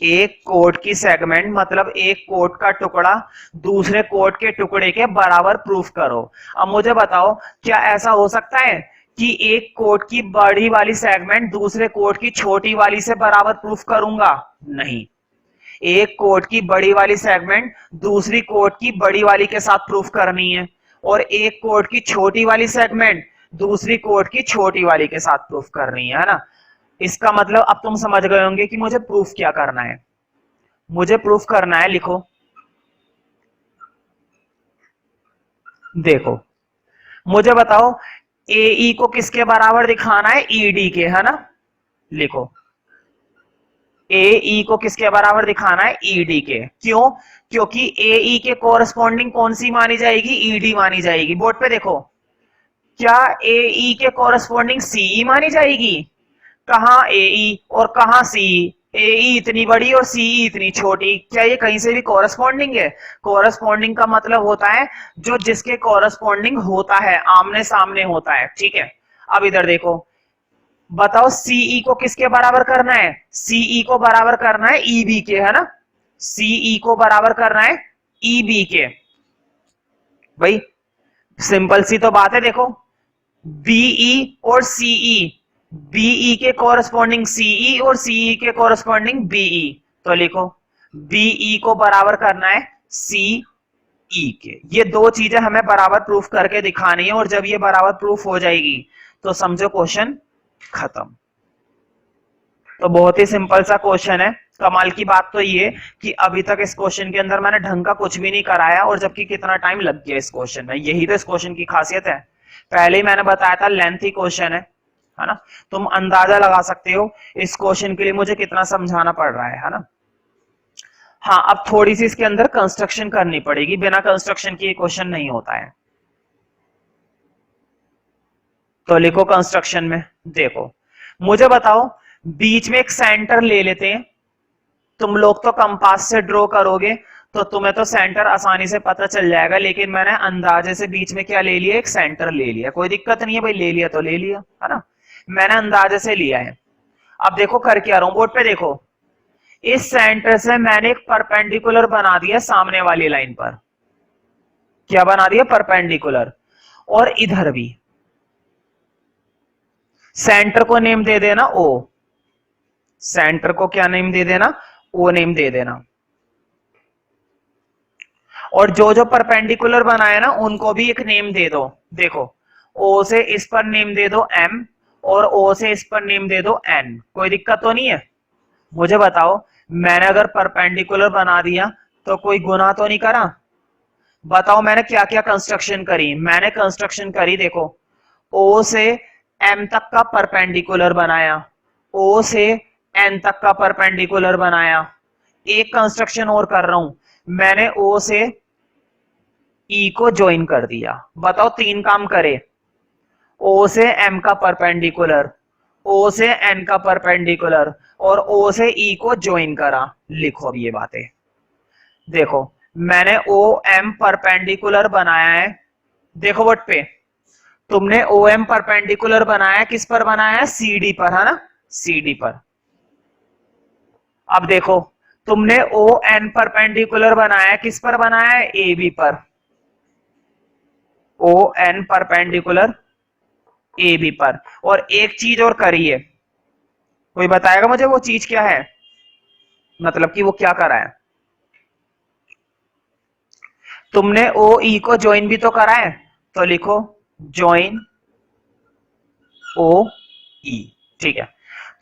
एक कोड की सेगमेंट मतलब एक कोड का टुकड़ा दूसरे कोड के टुकड़े के बराबर प्रूफ करो। अब मुझे बताओ क्या ऐसा हो सकता है कि एक कोड की बड़ी वाली सेगमेंट दूसरे कोड की छोटी वाली से बराबर प्रूफ करूंगा? नहीं। एक कोड की बड़ी वाली सेगमेंट दूसरी कोड की बड़ी वाली के साथ प्रूफ करनी है और एक कोड की छोटी वाली सेगमेंट दूसरी कोड की छोटी वाली के साथ प्रूफ करनी है ना। इसका मतलब अब तुम समझ गए होंगे कि मुझे प्रूफ क्या करना है। मुझे प्रूफ करना है, लिखो, देखो मुझे बताओ एई को किसके बराबर दिखाना है, ईडी के, है ना। लिखो एई को किसके बराबर दिखाना है, ईडी के। क्यों? क्योंकि एई के कोरस्पॉन्डिंग कौन सी मानी जाएगी, ईडी मानी जाएगी। बोर्ड पे देखो, क्या एई के कोरस्पॉन्डिंग सीई मानी जाएगी? कहां एई और कहां सीई? एई इतनी बड़ी और सीई इतनी छोटी, क्या ये कहीं से भी कोरस्पॉन्डिंग है? कोरस्पॉन्डिंग का मतलब होता है जो जिसके कोरस्पॉन्डिंग होता है, आमने सामने होता है, ठीक है। अब इधर देखो, बताओ सीई को किसके बराबर करना है, सीई को बराबर करना है ईबी के, है ना। सीई को बराबर करना है ईबी के। भाई सिंपल सी तो बात है। देखो बीई और सीई, बीई के कोरस्पॉन्डिंग सीई और सीई के कोरस्पॉन्डिंग बीई, तो लिखो बीई को बराबर करना है सीई के। ये दो चीजें हमें बराबर प्रूफ करके दिखानी है और जब ये बराबर प्रूफ हो जाएगी तो समझो क्वेश्चन खत्म। तो बहुत ही सिंपल सा क्वेश्चन है। कमाल की बात तो ये कि अभी तक इस क्वेश्चन के अंदर मैंने ढंग का कुछ भी नहीं कराया और जबकि कितना टाइम लग गया इस क्वेश्चन में। यही तो इस क्वेश्चन की खासियत है। पहले ही मैंने बताया था लेंथी क्वेश्चन है ना। तुम अंदाजा लगा सकते हो इस क्वेश्चन के लिए मुझे कितना समझाना पड़ रहा है ना। हाँ, अब थोड़ी सी इसके अंदर कंस्ट्रक्शन करनी पड़ेगी, बिना कंस्ट्रक्शन की क्वेश्चन नहीं होता है। तो लिखो कंस्ट्रक्शन में। देखो मुझे बताओ, बीच में एक सेंटर ले लेते हैं। तुम लोग तो कंपास से ड्रॉ करोगे तो तुम्हें तो सेंटर आसानी से पता चल जाएगा, लेकिन मैंने अंदाजे से बीच में क्या ले लिया, एक सेंटर ले लिया। कोई दिक्कत नहीं है भाई, ले लिया तो ले लिया, है ना। मैंने अंदाजे से लिया है। अब देखो कर क्या रहा हूं, बोर्ड पे देखो। इस सेंटर से मैंने एक परपेंडिकुलर बना दिया सामने वाली लाइन पर। क्या बना दिया, परपेंडिकुलर। और इधर भी सेंटर को नेम दे देना ओ। सेंटर को क्या नेम दे देना, ओ नेम दे देना। और जो जो परपेंडिकुलर बनाए ना उनको भी एक नेम दे दो। देखो ओ से इस पर नेम दे दो एम, और ओ से इस पर नेम दे दो एन। कोई दिक्कत तो नहीं है। मुझे बताओ, मैंने अगर परपेंडिकुलर बना दिया तो कोई गुनाह तो नहीं करा। बताओ मैंने क्या क्या कंस्ट्रक्शन करी। मैंने कंस्ट्रक्शन करी, देखो ओ से एम तक का परपेंडिकुलर बनाया, ओ से एन तक का परपेंडिकुलर बनाया। एक कंस्ट्रक्शन और कर रहा हूं, मैंने ओ से ई को ज्वाइन कर दिया। बताओ तीन काम करे। ओ से एम का परपेंडिकुलर, ओ से एन का परपेंडिकुलर, और ओ से ई को ज्वाइन करा। लिखो अब ये बातें। देखो मैंने ओ एम परपेंडिकुलर बनाया है। देखो वट पे, तुमने ओ एम परपेंडिकुलर बनाया, किस पर बनाया है, सी डी पर, है ना, सी डी पर। अब देखो तुमने ओ एन परपेंडिकुलर बनाया, किस पर बनाया है, ए बी पर। O N perpendicular A B पर। और एक चीज और करी है, कोई बताएगा मुझे वो चीज क्या है, मतलब कि वो क्या करा है। तुमने ओ ई को ज्वाइन भी तो करा है, तो लिखो ज्वाइन ओ ई। ठीक है।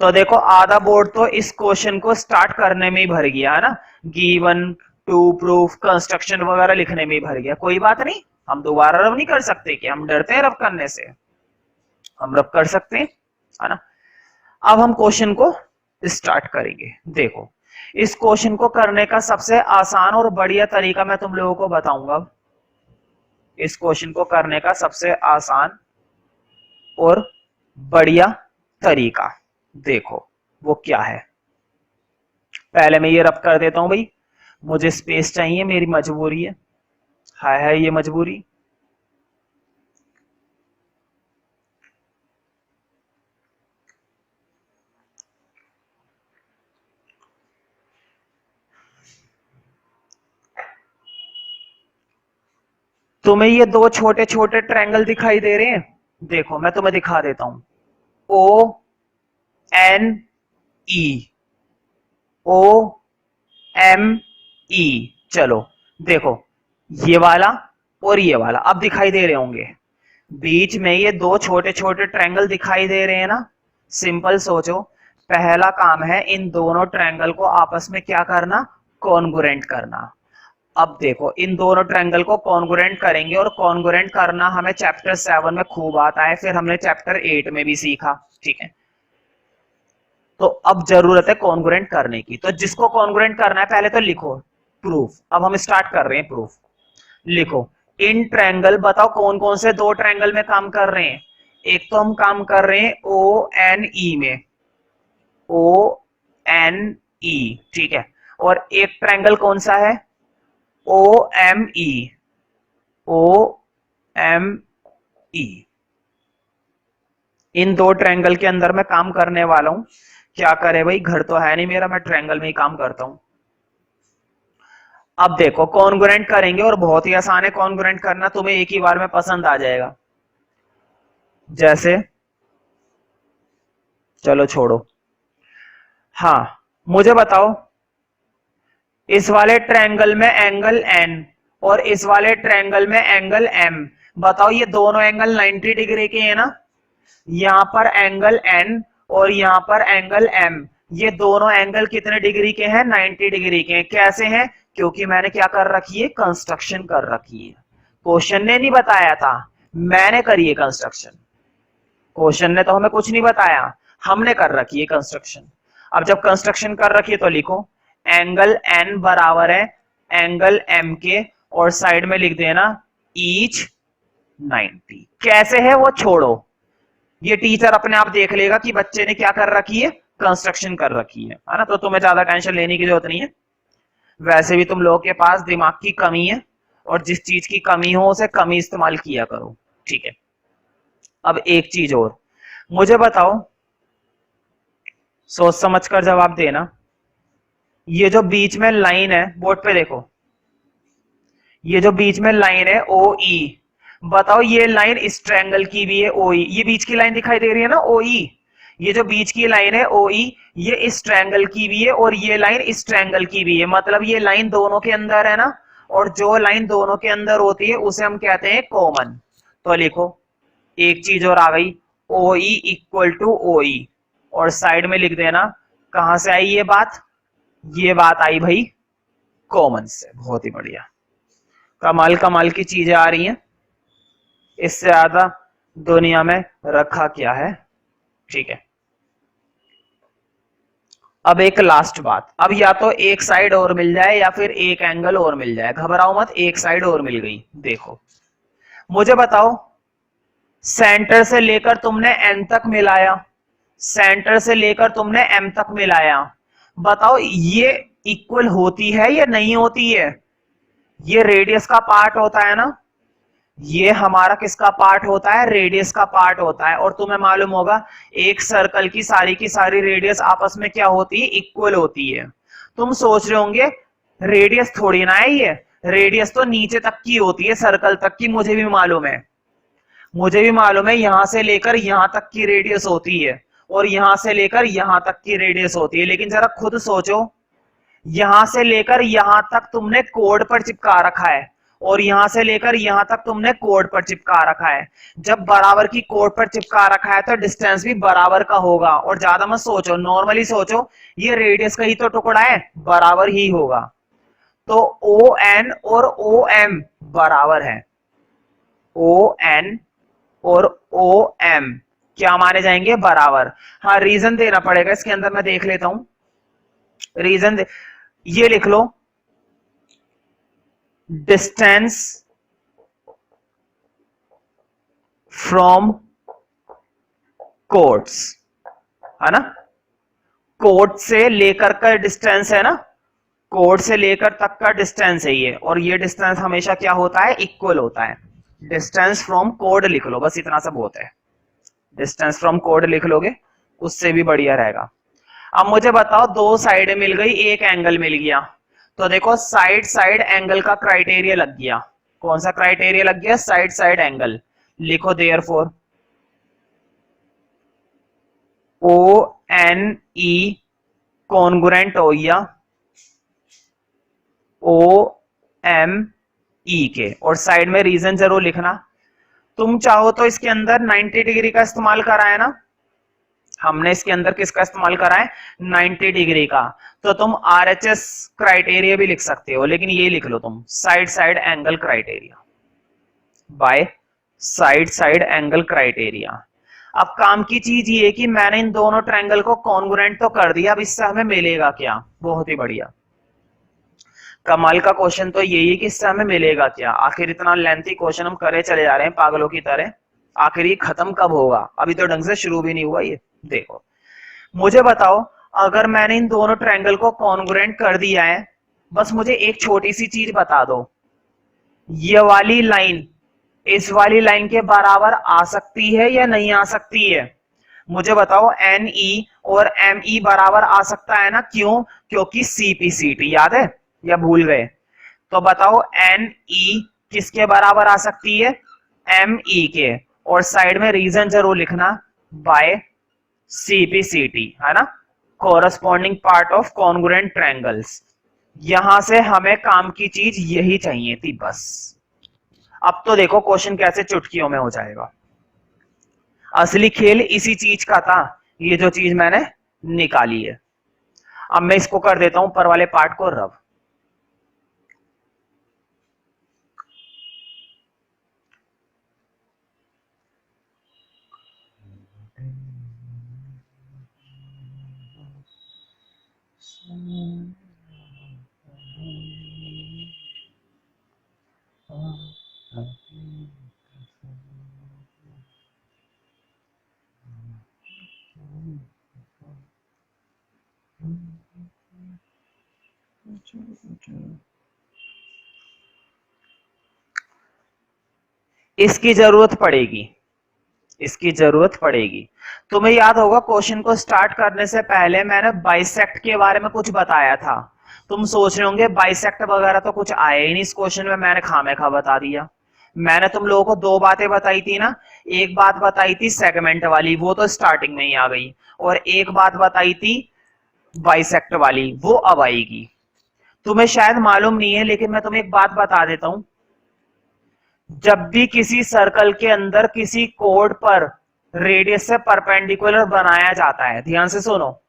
तो देखो आधा बोर्ड तो इस क्वेश्चन को स्टार्ट करने में ही भर गया, है ना। गिवन, टू प्रूफ, कंस्ट्रक्शन वगैरह लिखने में ही भर गया। कोई बात नहीं, हम दोबारा रब नहीं कर सकते, कि हम डरते हैं रब करने से, हम रब कर सकते हैं, है ना। अब हम क्वेश्चन को स्टार्ट करेंगे। देखो इस क्वेश्चन को करने का सबसे आसान और बढ़िया तरीका मैं तुम लोगों को बताऊंगा। इस क्वेश्चन को करने का सबसे आसान और बढ़िया तरीका देखो वो क्या है। पहले मैं ये रब कर देता हूं भाई, मुझे स्पेस चाहिए, मेरी मजबूरी है ये मजबूरी। तुम्हें ये दो छोटे छोटे ट्रायंगल दिखाई दे रहे हैं, देखो मैं तुम्हें दिखा देता हूं। O N E, O M E. चलो देखो ये वाला और ये वाला अब दिखाई दे रहे होंगे। बीच में ये दो छोटे छोटे ट्रायंगल दिखाई दे रहे हैं ना। सिंपल सोचो, पहला काम है इन दोनों ट्रायंगल को आपस में क्या करना, कॉन्ग्रुएंट करना। अब देखो इन दोनों ट्रायंगल को कॉन्ग्रुएंट करेंगे, और कॉन्ग्रुएंट करना हमें चैप्टर 7 में खूब आता है, फिर हमने चैप्टर 8 में भी सीखा। ठीक है, तो अब जरूरत है कॉन्ग्रुएंट करने की। तो जिसको कॉन्ग्रुएंट करना है पहले तो लिखो प्रूफ। अब हम स्टार्ट कर रहे हैं प्रूफ। लिखो इन ट्रायंगल, बताओ कौन कौन से दो ट्रायंगल में काम कर रहे हैं। एक तो हम काम कर रहे हैं ओ एन ई में, ओ एन ई, ठीक है। और एक ट्रायंगल कौन सा है, ओ एम ई, ओ एम ई। इन दो ट्रायंगल के अंदर मैं काम करने वाला हूं। क्या करे भाई, घर तो है नहीं मेरा, मैं ट्रायंगल में ही काम करता हूं। अब देखो कॉन्ग्रुएंट करेंगे, और बहुत ही आसान है कॉन्ग्रुएंट करना, तुम्हें एक ही बार में पसंद आ जाएगा। जैसे चलो छोड़ो, हाँ मुझे बताओ, इस वाले ट्रायंगल में एंगल एन और इस वाले ट्रायंगल में एंगल एम। बताओ ये दोनों एंगल 90 डिग्री के हैं ना। यहां पर एंगल एन और यहां पर एंगल एम, ये दोनों एंगल कितने डिग्री के हैं, 90 डिग्री के हैं। कैसे हैं, क्योंकि मैंने क्या कर रखी है, कंस्ट्रक्शन कर रखी है। क्वेश्चन ने नहीं बताया था, मैंने करी है कंस्ट्रक्शन। क्वेश्चन ने तो हमें कुछ नहीं बताया, हमने कर रखी है कंस्ट्रक्शन। अब जब कंस्ट्रक्शन कर रखी है तो लिखो एंगल एन बराबर है एंगल एम के, और साइड में लिख देना ईच 90। कैसे है वो छोड़ो, ये टीचर अपने आप देख लेगा कि बच्चे ने क्या कर रखी है, कंस्ट्रक्शन कर रखी है ना, तो तुम्हें ज्यादा टेंशन लेने की जरूरत नहीं है। वैसे भी तुम लोगों के पास दिमाग की कमी है, और जिस चीज की कमी हो उसे कमी इस्तेमाल किया करो, ठीक है। अब एक चीज और मुझे बताओ, सोच समझ कर जवाब देना। ये जो बीच में लाइन है, बोर्ड पे देखो, ये जो बीच में लाइन है ओ ई, बताओ ये लाइन इस ट्रायंगल की भी है ओ ई, ये बीच की लाइन दिखाई दे रही है ना ओ ई, ये जो बीच की लाइन है ओ ई, ये इस ट्रायंगल की भी है और ये लाइन इस ट्रायंगल की भी है, मतलब ये लाइन दोनों के अंदर है ना, और जो लाइन दोनों के अंदर होती है उसे हम कहते हैं कॉमन। तो लिखो, एक चीज और आ गई, ओ ई इक्वल टू ओ ई, और साइड में लिख देना कहां से आई ये बात आई भाई कॉमन से। बहुत ही बढ़िया, कमाल कमाल की चीजें आ रही हैं, इससे ज्यादा दुनिया में रखा क्या है, ठीक है। अब एक लास्ट बात, अब या तो एक साइड और मिल जाए या फिर एक एंगल और मिल जाए, घबराओ मत, एक साइड और मिल गई। देखो मुझे बताओ, सेंटर से लेकर तुमने एन तक मिलाया, सेंटर से लेकर तुमने एम तक मिलाया, बताओ ये इक्वल होती है या नहीं होती है? ये रेडियस का पार्ट होता है ना, ये हमारा किसका पार्ट होता है, रेडियस का पार्ट होता है। और तुम्हें मालूम होगा एक सर्कल की सारी रेडियस आपस में क्या होती है, इक्वल होती है। तुम सोच रहे होंगे रेडियस थोड़ी ना है ये, रेडियस तो नीचे तक की होती है सर्कल तक की, मुझे भी मालूम है, मुझे भी मालूम है यहां से लेकर यहां तक की रेडियस होती है, और यहां से लेकर यहां तक की रेडियस होती है, लेकिन जरा खुद सोचो, यहां से लेकर यहां तक तुमने कोड पर चिपका रखा है, और यहां से लेकर यहां तक तुमने कोड पर चिपका रखा है। जब बराबर की कोड पर चिपका रखा है तो डिस्टेंस भी बराबर का होगा, और ज्यादा मत सोचो, नॉर्मली सोचो, ये रेडियस का ही तो टुकड़ा है, बराबर ही होगा। तो ओ एन और ओ एम बराबर है, ओ एन और ओ एम क्या माने जाएंगे, बराबर। हाँ रीजन देना पड़ेगा इसके अंदर, मैं देख लेता हूं रीजन ये लिख लो, डिस्टेंस फ्रॉम कोड्स, है ना, कोड से लेकर का डिस्टेंस है ना, कोड से लेकर तक का डिस्टेंस है ये, और ये डिस्टेंस हमेशा क्या होता है, इक्वल होता है। डिस्टेंस फ्रॉम कोड लिख लो, बस इतना सा बहुत है, डिस्टेंस फ्रॉम कोड लिख लोगे उससे भी बढ़िया रहेगा। अब मुझे बताओ, दो साइड मिल गई, एक एंगल मिल गया, तो देखो साइड साइड एंगल का क्राइटेरिया लग गया। कौन सा क्राइटेरिया लग गया, साइड साइड एंगल। लिखो therefore O N E congruent हो गया ओ एम ई के, और साइड में रीजन जरूर लिखना। तुम चाहो तो इसके अंदर 90 डिग्री का इस्तेमाल करा है ना, हमने इसके अंदर किसका इस्तेमाल करा है, 90 डिग्री का, तो तुम आरएचएस क्राइटेरिया भी लिख सकते हो, लेकिन ये लिख लो तुम side side angle criteria, by side side angle criteria. अब काम की चीज ये कि मैंने इन दोनों ट्रायंगल को कॉन्ग्रुएंट तो कर दिया, अब इससे हमें मिलेगा क्या, बहुत ही बढ़िया, कमाल का क्वेश्चन तो यही है कि इससे हमें मिलेगा क्या। आखिर इतना लेंथी क्वेश्चन हम करे चले जा रहे हैं पागलों की तरह, आखिर ये खत्म कब होगा, अभी तो ढंग से शुरू भी नहीं हुआ ये। देखो मुझे बताओ, अगर मैंने इन दोनों ट्रायंगल को कॉन्ग्रुएंट कर दिया है, बस मुझे एक छोटी सी चीज बता दो, ये वाली लाइन इस वाली लाइन के बराबर आ सकती है या नहीं आ सकती है? मुझे बताओ, एन ई और एम ई बराबर आ सकता है ना, क्यों, क्योंकि सीपीसीटी याद है या भूल गए? तो बताओ एन ई किसके बराबर आ सकती है, एम ई के, और साइड में रीजन जरूर लिखना, बाय सीपीसीटी, है ना, corresponding part of congruent triangles. यहां से हमें काम की चीज यही चाहिए थी बस। अब तो देखो क्वेश्चन कैसे चुटकियों में हो जाएगा, असली खेल इसी चीज का था, ये जो चीज मैंने निकाली है। अब मैं इसको कर देता हूं ऊपर वाले पार्ट को रब। इसकी जरूरत पड़ेगी, इसकी जरूरत पड़ेगी। तुम्हें याद होगा क्वेश्चन को स्टार्ट करने से पहले मैंने बाइसेक्ट के बारे में कुछ बताया था। तुम सोच रहे होंगे बाइसेक्ट वगैरह तो कुछ आया ही नहीं इस क्वेश्चन में, मैंने खामेखा बता दिया। मैंने तुम लोगों को दो बातें बताई थी ना, एक बात बताई थी सेगमेंट वाली, वो तो स्टार्टिंग में ही आ गई, और एक बात बताई थी बाइसेक्ट वाली, वो अब आएगी। तुम्हें शायद मालूम नहीं है लेकिन मैं तुम्हें एक बात बता देता हूं, जब भी किसी सर्कल के अंदर किसी कोड पर रेडियस से परपेंडिकुलर बनाया जाता है, ध्यान से सुनो,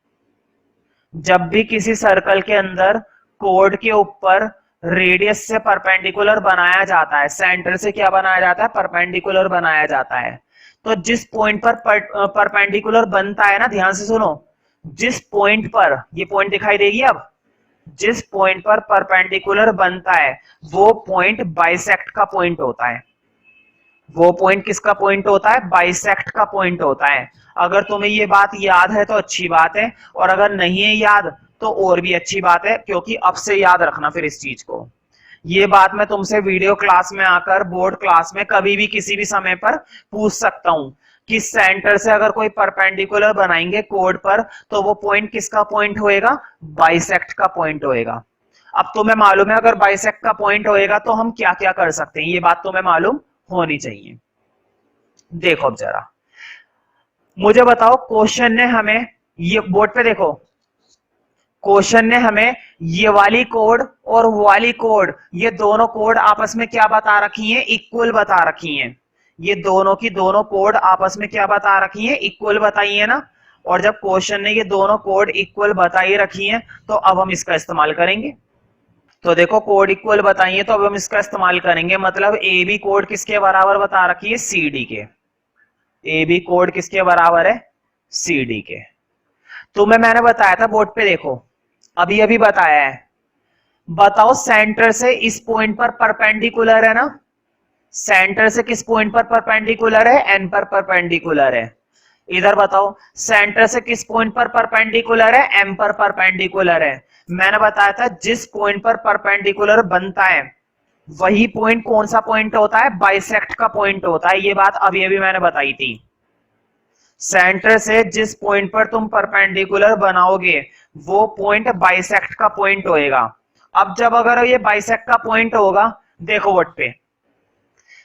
जब भी किसी सर्कल के अंदर कोड के ऊपर रेडियस से परपेंडिकुलर बनाया जाता है, सेंटर से क्या बनाया जाता है, परपेंडिकुलर बनाया जाता है, तो जिस पॉइंट पर परपेंडिकुलर बनता है ना, ध्यान से सुनो, जिस पॉइंट पर, ये पॉइंट दिखाई देगी अब, जिस पॉइंट पर परपेंडिकुलर बनता है वो पॉइंट बाइसेक्ट का पॉइंट होता है। वो पॉइंट किसका पॉइंट होता है, बाइसेक्ट का पॉइंट होता है। अगर तुम्हें ये बात याद है तो अच्छी बात है, और अगर नहीं है याद तो और भी अच्छी बात है, क्योंकि अब से याद रखना फिर इस चीज को। ये बात मैं तुमसे वीडियो क्लास में आकर, बोर्ड क्लास में कभी भी किसी भी समय पर पूछ सकता हूं कि सेंटर से अगर कोई परपेंडिकुलर बनाएंगे कोड पर तो वो पॉइंट किसका पॉइंट होएगा, बाइसेक्ट का पॉइंट होएगा। अब तुम्हें मालूम है अगर बाइसेक्ट का पॉइंट होएगा तो हम क्या क्या कर सकते हैं, ये बात तुम्हें मालूम होनी चाहिए। देखो अब जरा मुझे बताओ, क्वेश्चन ने हमें, ये बोर्ड पे देखो, क्वेश्चन ने हमें ये वाली कोड और वो वाली कोड, ये दोनों कोड आपस में क्या बता रखी हैं, इक्वल बता रखी हैं। ये दोनों की दोनों कोड आपस में क्या बता रखी हैं, इक्वल बताई है ना। और जब क्वेश्चन ने ये दोनों कोड इक्वल बताई रखी हैं तो अब हम इसका इस्तेमाल करेंगे। तो देखो कोड इक्वल बताई है तो अब हम इसका इस्तेमाल करेंगे, मतलब ए बी कोड किसके बराबर बता रखी है, सी डी के। ए बी कोड किसके बराबर है, सी डी के। तुम्हें मैंने बताया था बोर्ड पे देखो, अभी अभी बताया है। बताओ सेंटर से इस पॉइंट पर परपेंडिकुलर है ना, सेंटर से किस पॉइंट पर परपेंडिकुलर है, एन पर परपेंडिकुलर है। इधर बताओ सेंटर से किस पॉइंट पर परपेंडिकुलर है, एम पर परपेंडिकुलर है। मैंने बताया था जिस पॉइंट पर परपेंडिकुलर बनता है वही पॉइंट कौन सा पॉइंट होता है, बाइसेक्ट का पॉइंट होता है। ये बात अभी अभी मैंने बताई थी। सेंटर से जिस पॉइंट पर तुम परपेंडिकुलर बनाओगे वो पॉइंट बाइसेक्ट का पॉइंट होएगा। अब जब अगर ये बाइसेक्ट का पॉइंट होगा, देखो बोर्ड पे,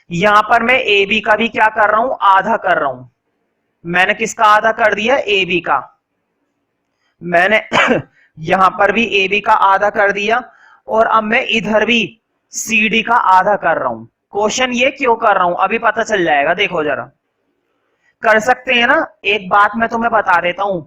यहां पर मैं ए बी का भी क्या कर रहा हूं, आधा कर रहा हूं। मैंने किसका आधा कर दिया, ए बी का। मैंने यहां पर भी ए बी का आधा कर दिया, और अब मैं इधर भी सी डी का आधा कर रहा हूं। क्वेश्चन ये क्यों कर रहा हूं अभी पता चल जाएगा, देखो जरा। कर सकते हैं ना, एक बात मैं तुम्हें बता देता हूं,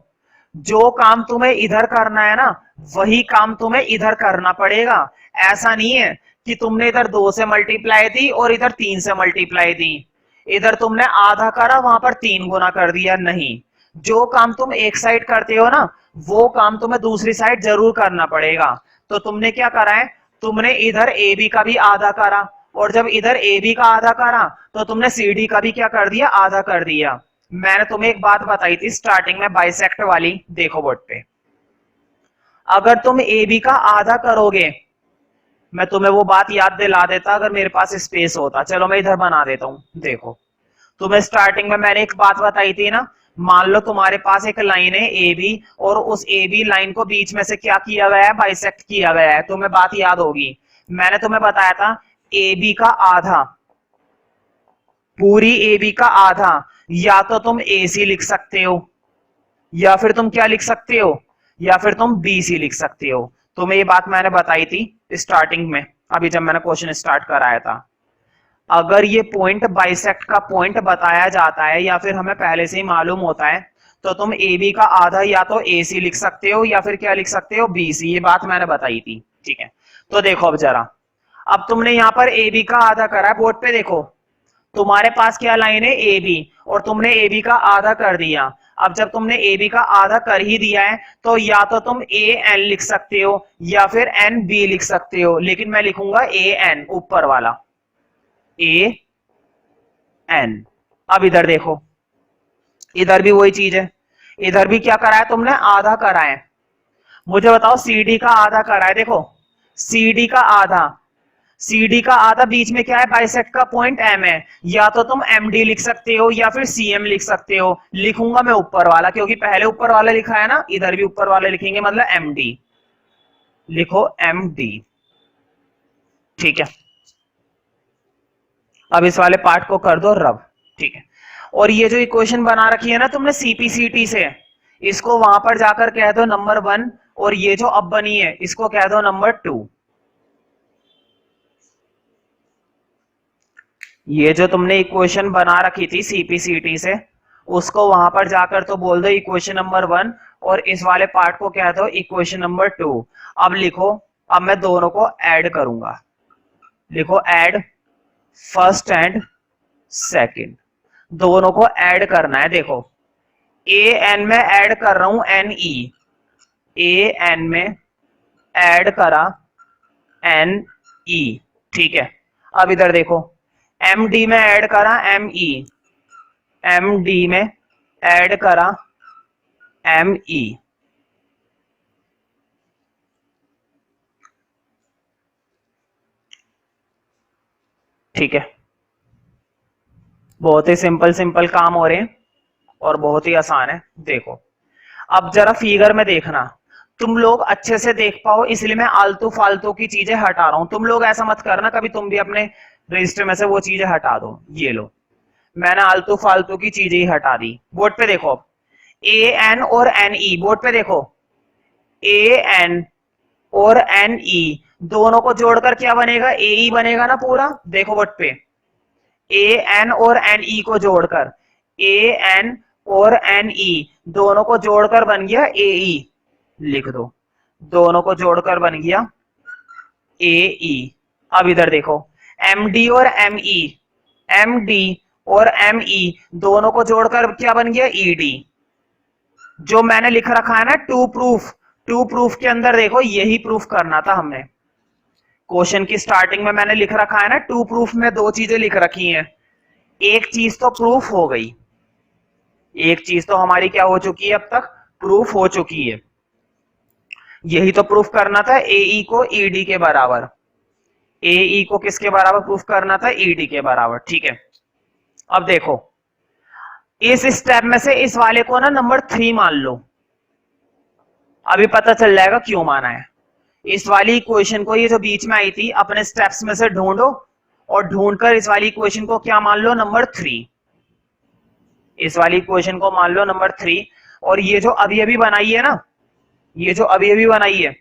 जो काम तुम्हें इधर करना है ना वही काम तुम्हें इधर करना पड़ेगा। ऐसा नहीं है कि तुमने इधर 2 से मल्टीप्लाई दी और इधर 3 से मल्टीप्लाई दी, इधर तुमने आधा करा वहां पर 3 गुना कर दिया, नहीं। जो काम तुम एक साइड करते हो ना वो काम तुम्हें दूसरी साइड जरूर करना पड़ेगा। तो तुमने क्या करा है, तुमने इधर ए बी का भी आधा करा, और जब इधर ए बी का आधा करा तो तुमने सी डी का भी क्या कर दिया, आधा कर दिया। मैंने तुम्हें एक बात बताई थी स्टार्टिंग में बाइसेक्ट वाली, देखो बोर्ड पे, अगर तुम ए बी का आधा करोगे, मैं तुम्हें वो बात याद दिला देता अगर मेरे पास स्पेस होता, चलो मैं इधर बना देता हूं। देखो तुम्हें स्टार्टिंग में मैंने एक बात बताई थी ना, मान लो तुम्हारे पास एक लाइन है ए बी, और उस ए बी लाइन को बीच में से क्या किया गया है, बाइसेक्ट किया गया है। तुम्हें बात याद होगी, मैंने तुम्हें बताया था ए बी का आधा, पूरी ए बी का आधा, या तो तुम ए सी लिख सकते हो, या फिर तुम क्या लिख सकते हो, या फिर तुम बी सी लिख सकते हो। तुम्हें ये बात मैंने बताई थी स्टार्टिंग में, अभी जब मैंने क्वेश्चन स्टार्ट कराया था। अगर ये पॉइंट बाइसेक्ट का पॉइंट बताया जाता है या फिर हमें पहले से ही मालूम होता है तो तुम ए बी का आधा या तो ए सी लिख सकते हो या फिर क्या लिख सकते हो, बी सी। ये बात मैंने बताई थी, ठीक है। तो देखो अब जरा, अब तुमने यहां पर ए बी का आधा करा है, बोर्ड पे देखो तुम्हारे पास क्या लाइन है, ए बी, और तुमने ए बी का आधा कर दिया। अब जब तुमने ए बी का आधा कर ही दिया है तो या तो तुम ए एन लिख सकते हो या फिर एन बी लिख सकते हो, लेकिन मैं लिखूंगा ए एन, ऊपर वाला ए एन। अब इधर देखो, इधर भी वही चीज है, इधर भी क्या करा है तुमने, आधा करा है। मुझे बताओ सी डी का आधा करा है, देखो सी डी का आधा, CD का आधा बीच में क्या है, बाइसेक्ट का पॉइंट M है। या तो तुम MD लिख सकते हो या फिर CM लिख सकते हो। लिखूंगा मैं ऊपर वाला, क्योंकि पहले ऊपर वाला लिखा है ना, इधर भी ऊपर वाला लिखेंगे, मतलब MD। लिखो MD, ठीक है। अब इस वाले पार्ट को कर दो रब, ठीक है। और ये जो इक्वेशन बना रखी है ना तुमने CPCT से, इसको वहां पर जाकर कह दो नंबर 1, और ये जो अब बनी है इसको कह दो नंबर 2। ये जो तुमने इक्वेशन बना रखी थी CPCT से, उसको वहां पर जाकर तो बोल दो इक्वेशन नंबर 1, और इस वाले पार्ट को कह दो इक्वेशन नंबर 2। अब लिखो, अब मैं दोनों को ऐड करूंगा। लिखो ऐड फर्स्ट एंड सेकंड, दोनों को ऐड करना है। देखो AN में ऐड कर रहा हूं NE, AN में ऐड करा NE, ठीक है। अब इधर देखो MD में ऐड करा ME, MD में ऐड करा ME, ठीक है। बहुत ही सिंपल सिंपल काम हो रहे हैं और बहुत ही आसान है। देखो अब जरा फिगर में देखना, तुम लोग अच्छे से देख पाओ इसलिए मैं आलतू फालतू की चीजें हटा रहा हूं। तुम लोग ऐसा मत करना कभी तुम भी अपने रजिस्टर में से वो चीजें हटा दो। ये लो, मैंने आलतू फालतू की चीजें ही हटा दी। बोर्ड पे देखो, AN और NE, बोर्ड पे देखो AN और NE दोनों को जोड़कर क्या बनेगा, AE बनेगा ना पूरा। देखो बोर्ड पे AN और NE को जोड़कर, AN और NE दोनों को जोड़कर बन गया AE। लिख दो, दोनों को जोड़कर बन गया AE। अब इधर देखो MD और ME, MD और ME दोनों को जोड़कर क्या बन गया ED। जो मैंने लिख रखा है ना टू प्रूफ, टू प्रूफ के अंदर देखो यही प्रूफ करना था हमने। क्वेश्चन की स्टार्टिंग में मैंने लिख रखा है ना टू प्रूफ में दो चीजें लिख रखी हैं। एक चीज तो प्रूफ हो गई, एक चीज तो हमारी क्या हो चुकी है, अब तक प्रूफ हो चुकी है। यही तो प्रूफ करना था, AE को ED के बराबर। AE को किसके बराबर प्रूफ करना था, ED के बराबर, ठीक है। अब देखो इस स्टेप में से इस वाले को ना नंबर 3 मान लो, अभी पता चल जाएगा क्यों माना है। इस वाली इक्वेशन को, ये जो बीच में आई थी, अपने स्टेप्स में से ढूंढो और ढूंढकर इस वाली इक्वेशन को क्या मान लो, नंबर 3। इस वाली इक्वेशन को मान लो नंबर 3, और ये जो अभी अभी बनाई है ना, ये जो अभी अभी बनाई है,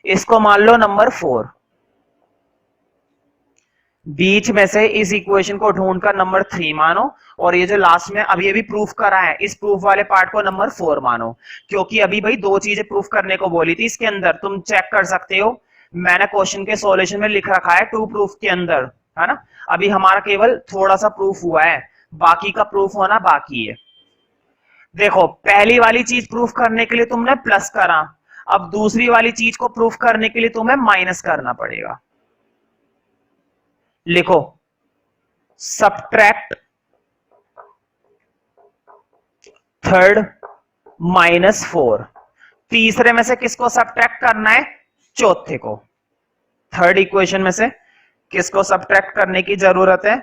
इसको मान लो नंबर 4। बीच में से इस इक्वेशन को ढूंढकर नंबर 3 मानो, और ये जो लास्ट में अभी अभी प्रूफ करा है इस प्रूफ वाले पार्ट को नंबर 4 मानो। क्योंकि अभी भाई दो चीजें प्रूफ करने को बोली थी इसके अंदर, तुम चेक कर सकते हो, मैंने क्वेश्चन के सॉल्यूशन में लिख रखा है टू प्रूफ के अंदर, है ना। अभी हमारा केवल थोड़ा सा प्रूफ हुआ है, बाकी का प्रूफ होना बाकी है। देखो पहली वाली चीज प्रूफ करने के लिए तुमने प्लस करा, अब दूसरी वाली चीज को प्रूफ करने के लिए तुम्हें माइनस करना पड़ेगा। लिखो सब्ट्रैक्ट थर्ड -4। तीसरे में से किसको सब्ट्रैक्ट करना है, चौथे को। थर्ड इक्वेशन में से किसको सब्ट्रैक्ट करने की जरूरत है,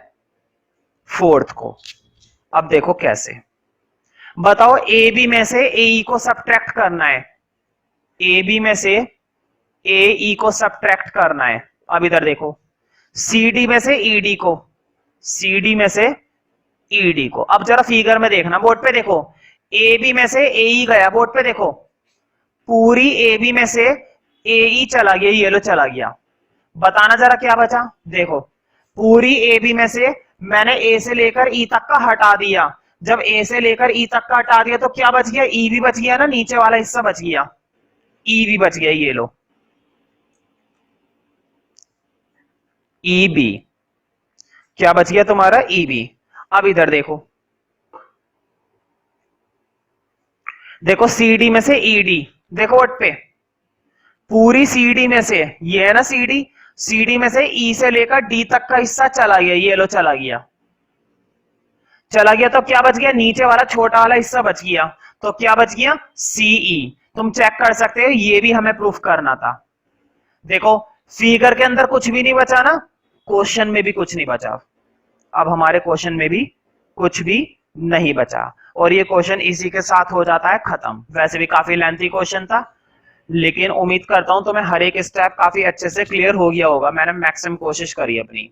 फोर्थ को। अब देखो कैसे, बताओ AB में से AE को सब्ट्रैक्ट करना है, AB में से AE को सब्ट्रैक्ट करना है। अब इधर देखो CD में से ED को, CD में से ED को। अब जरा फिगर में देखना, बोर्ड पे देखो AB में से AE गया, बोर्ड पे देखो पूरी AB में से AE चला गया, ये लो चला गया। बताना जरा क्या बचा, देखो पूरी AB में से मैंने A से लेकर E तक का हटा दिया। जब A से लेकर E तक का हटा दिया तो क्या बच गया, E भी बच गया ना, नीचे वाला हिस्सा बच गया, E भी बच गया, ये लो EB, क्या बच गया तुम्हारा EB। अब इधर देखो, देखो CD में से ED, देखो वट पे पूरी CD में से, ये है ना CD, CD में से E से लेकर D तक का हिस्सा चला गया, ये लो चला गया, चला गया। तो क्या बच गया, नीचे वाला छोटा वाला हिस्सा बच गया, तो क्या बच गया CE। तुम चेक कर सकते हो, ये भी हमें प्रूफ करना था। देखो फिगर के अंदर कुछ भी नहीं बचा ना, क्वेश्चन में भी कुछ नहीं बचा। अब हमारे क्वेश्चन में भी कुछ भी नहीं बचा और ये क्वेश्चन इसी के साथ हो जाता है खत्म। वैसे भी काफी लेंथी क्वेश्चन था, लेकिन उम्मीद करता हूं तुम्हें हर एक स्टेप काफी अच्छे से क्लियर हो गया होगा। मैंने मैक्सिमम कोशिश करी अपनी।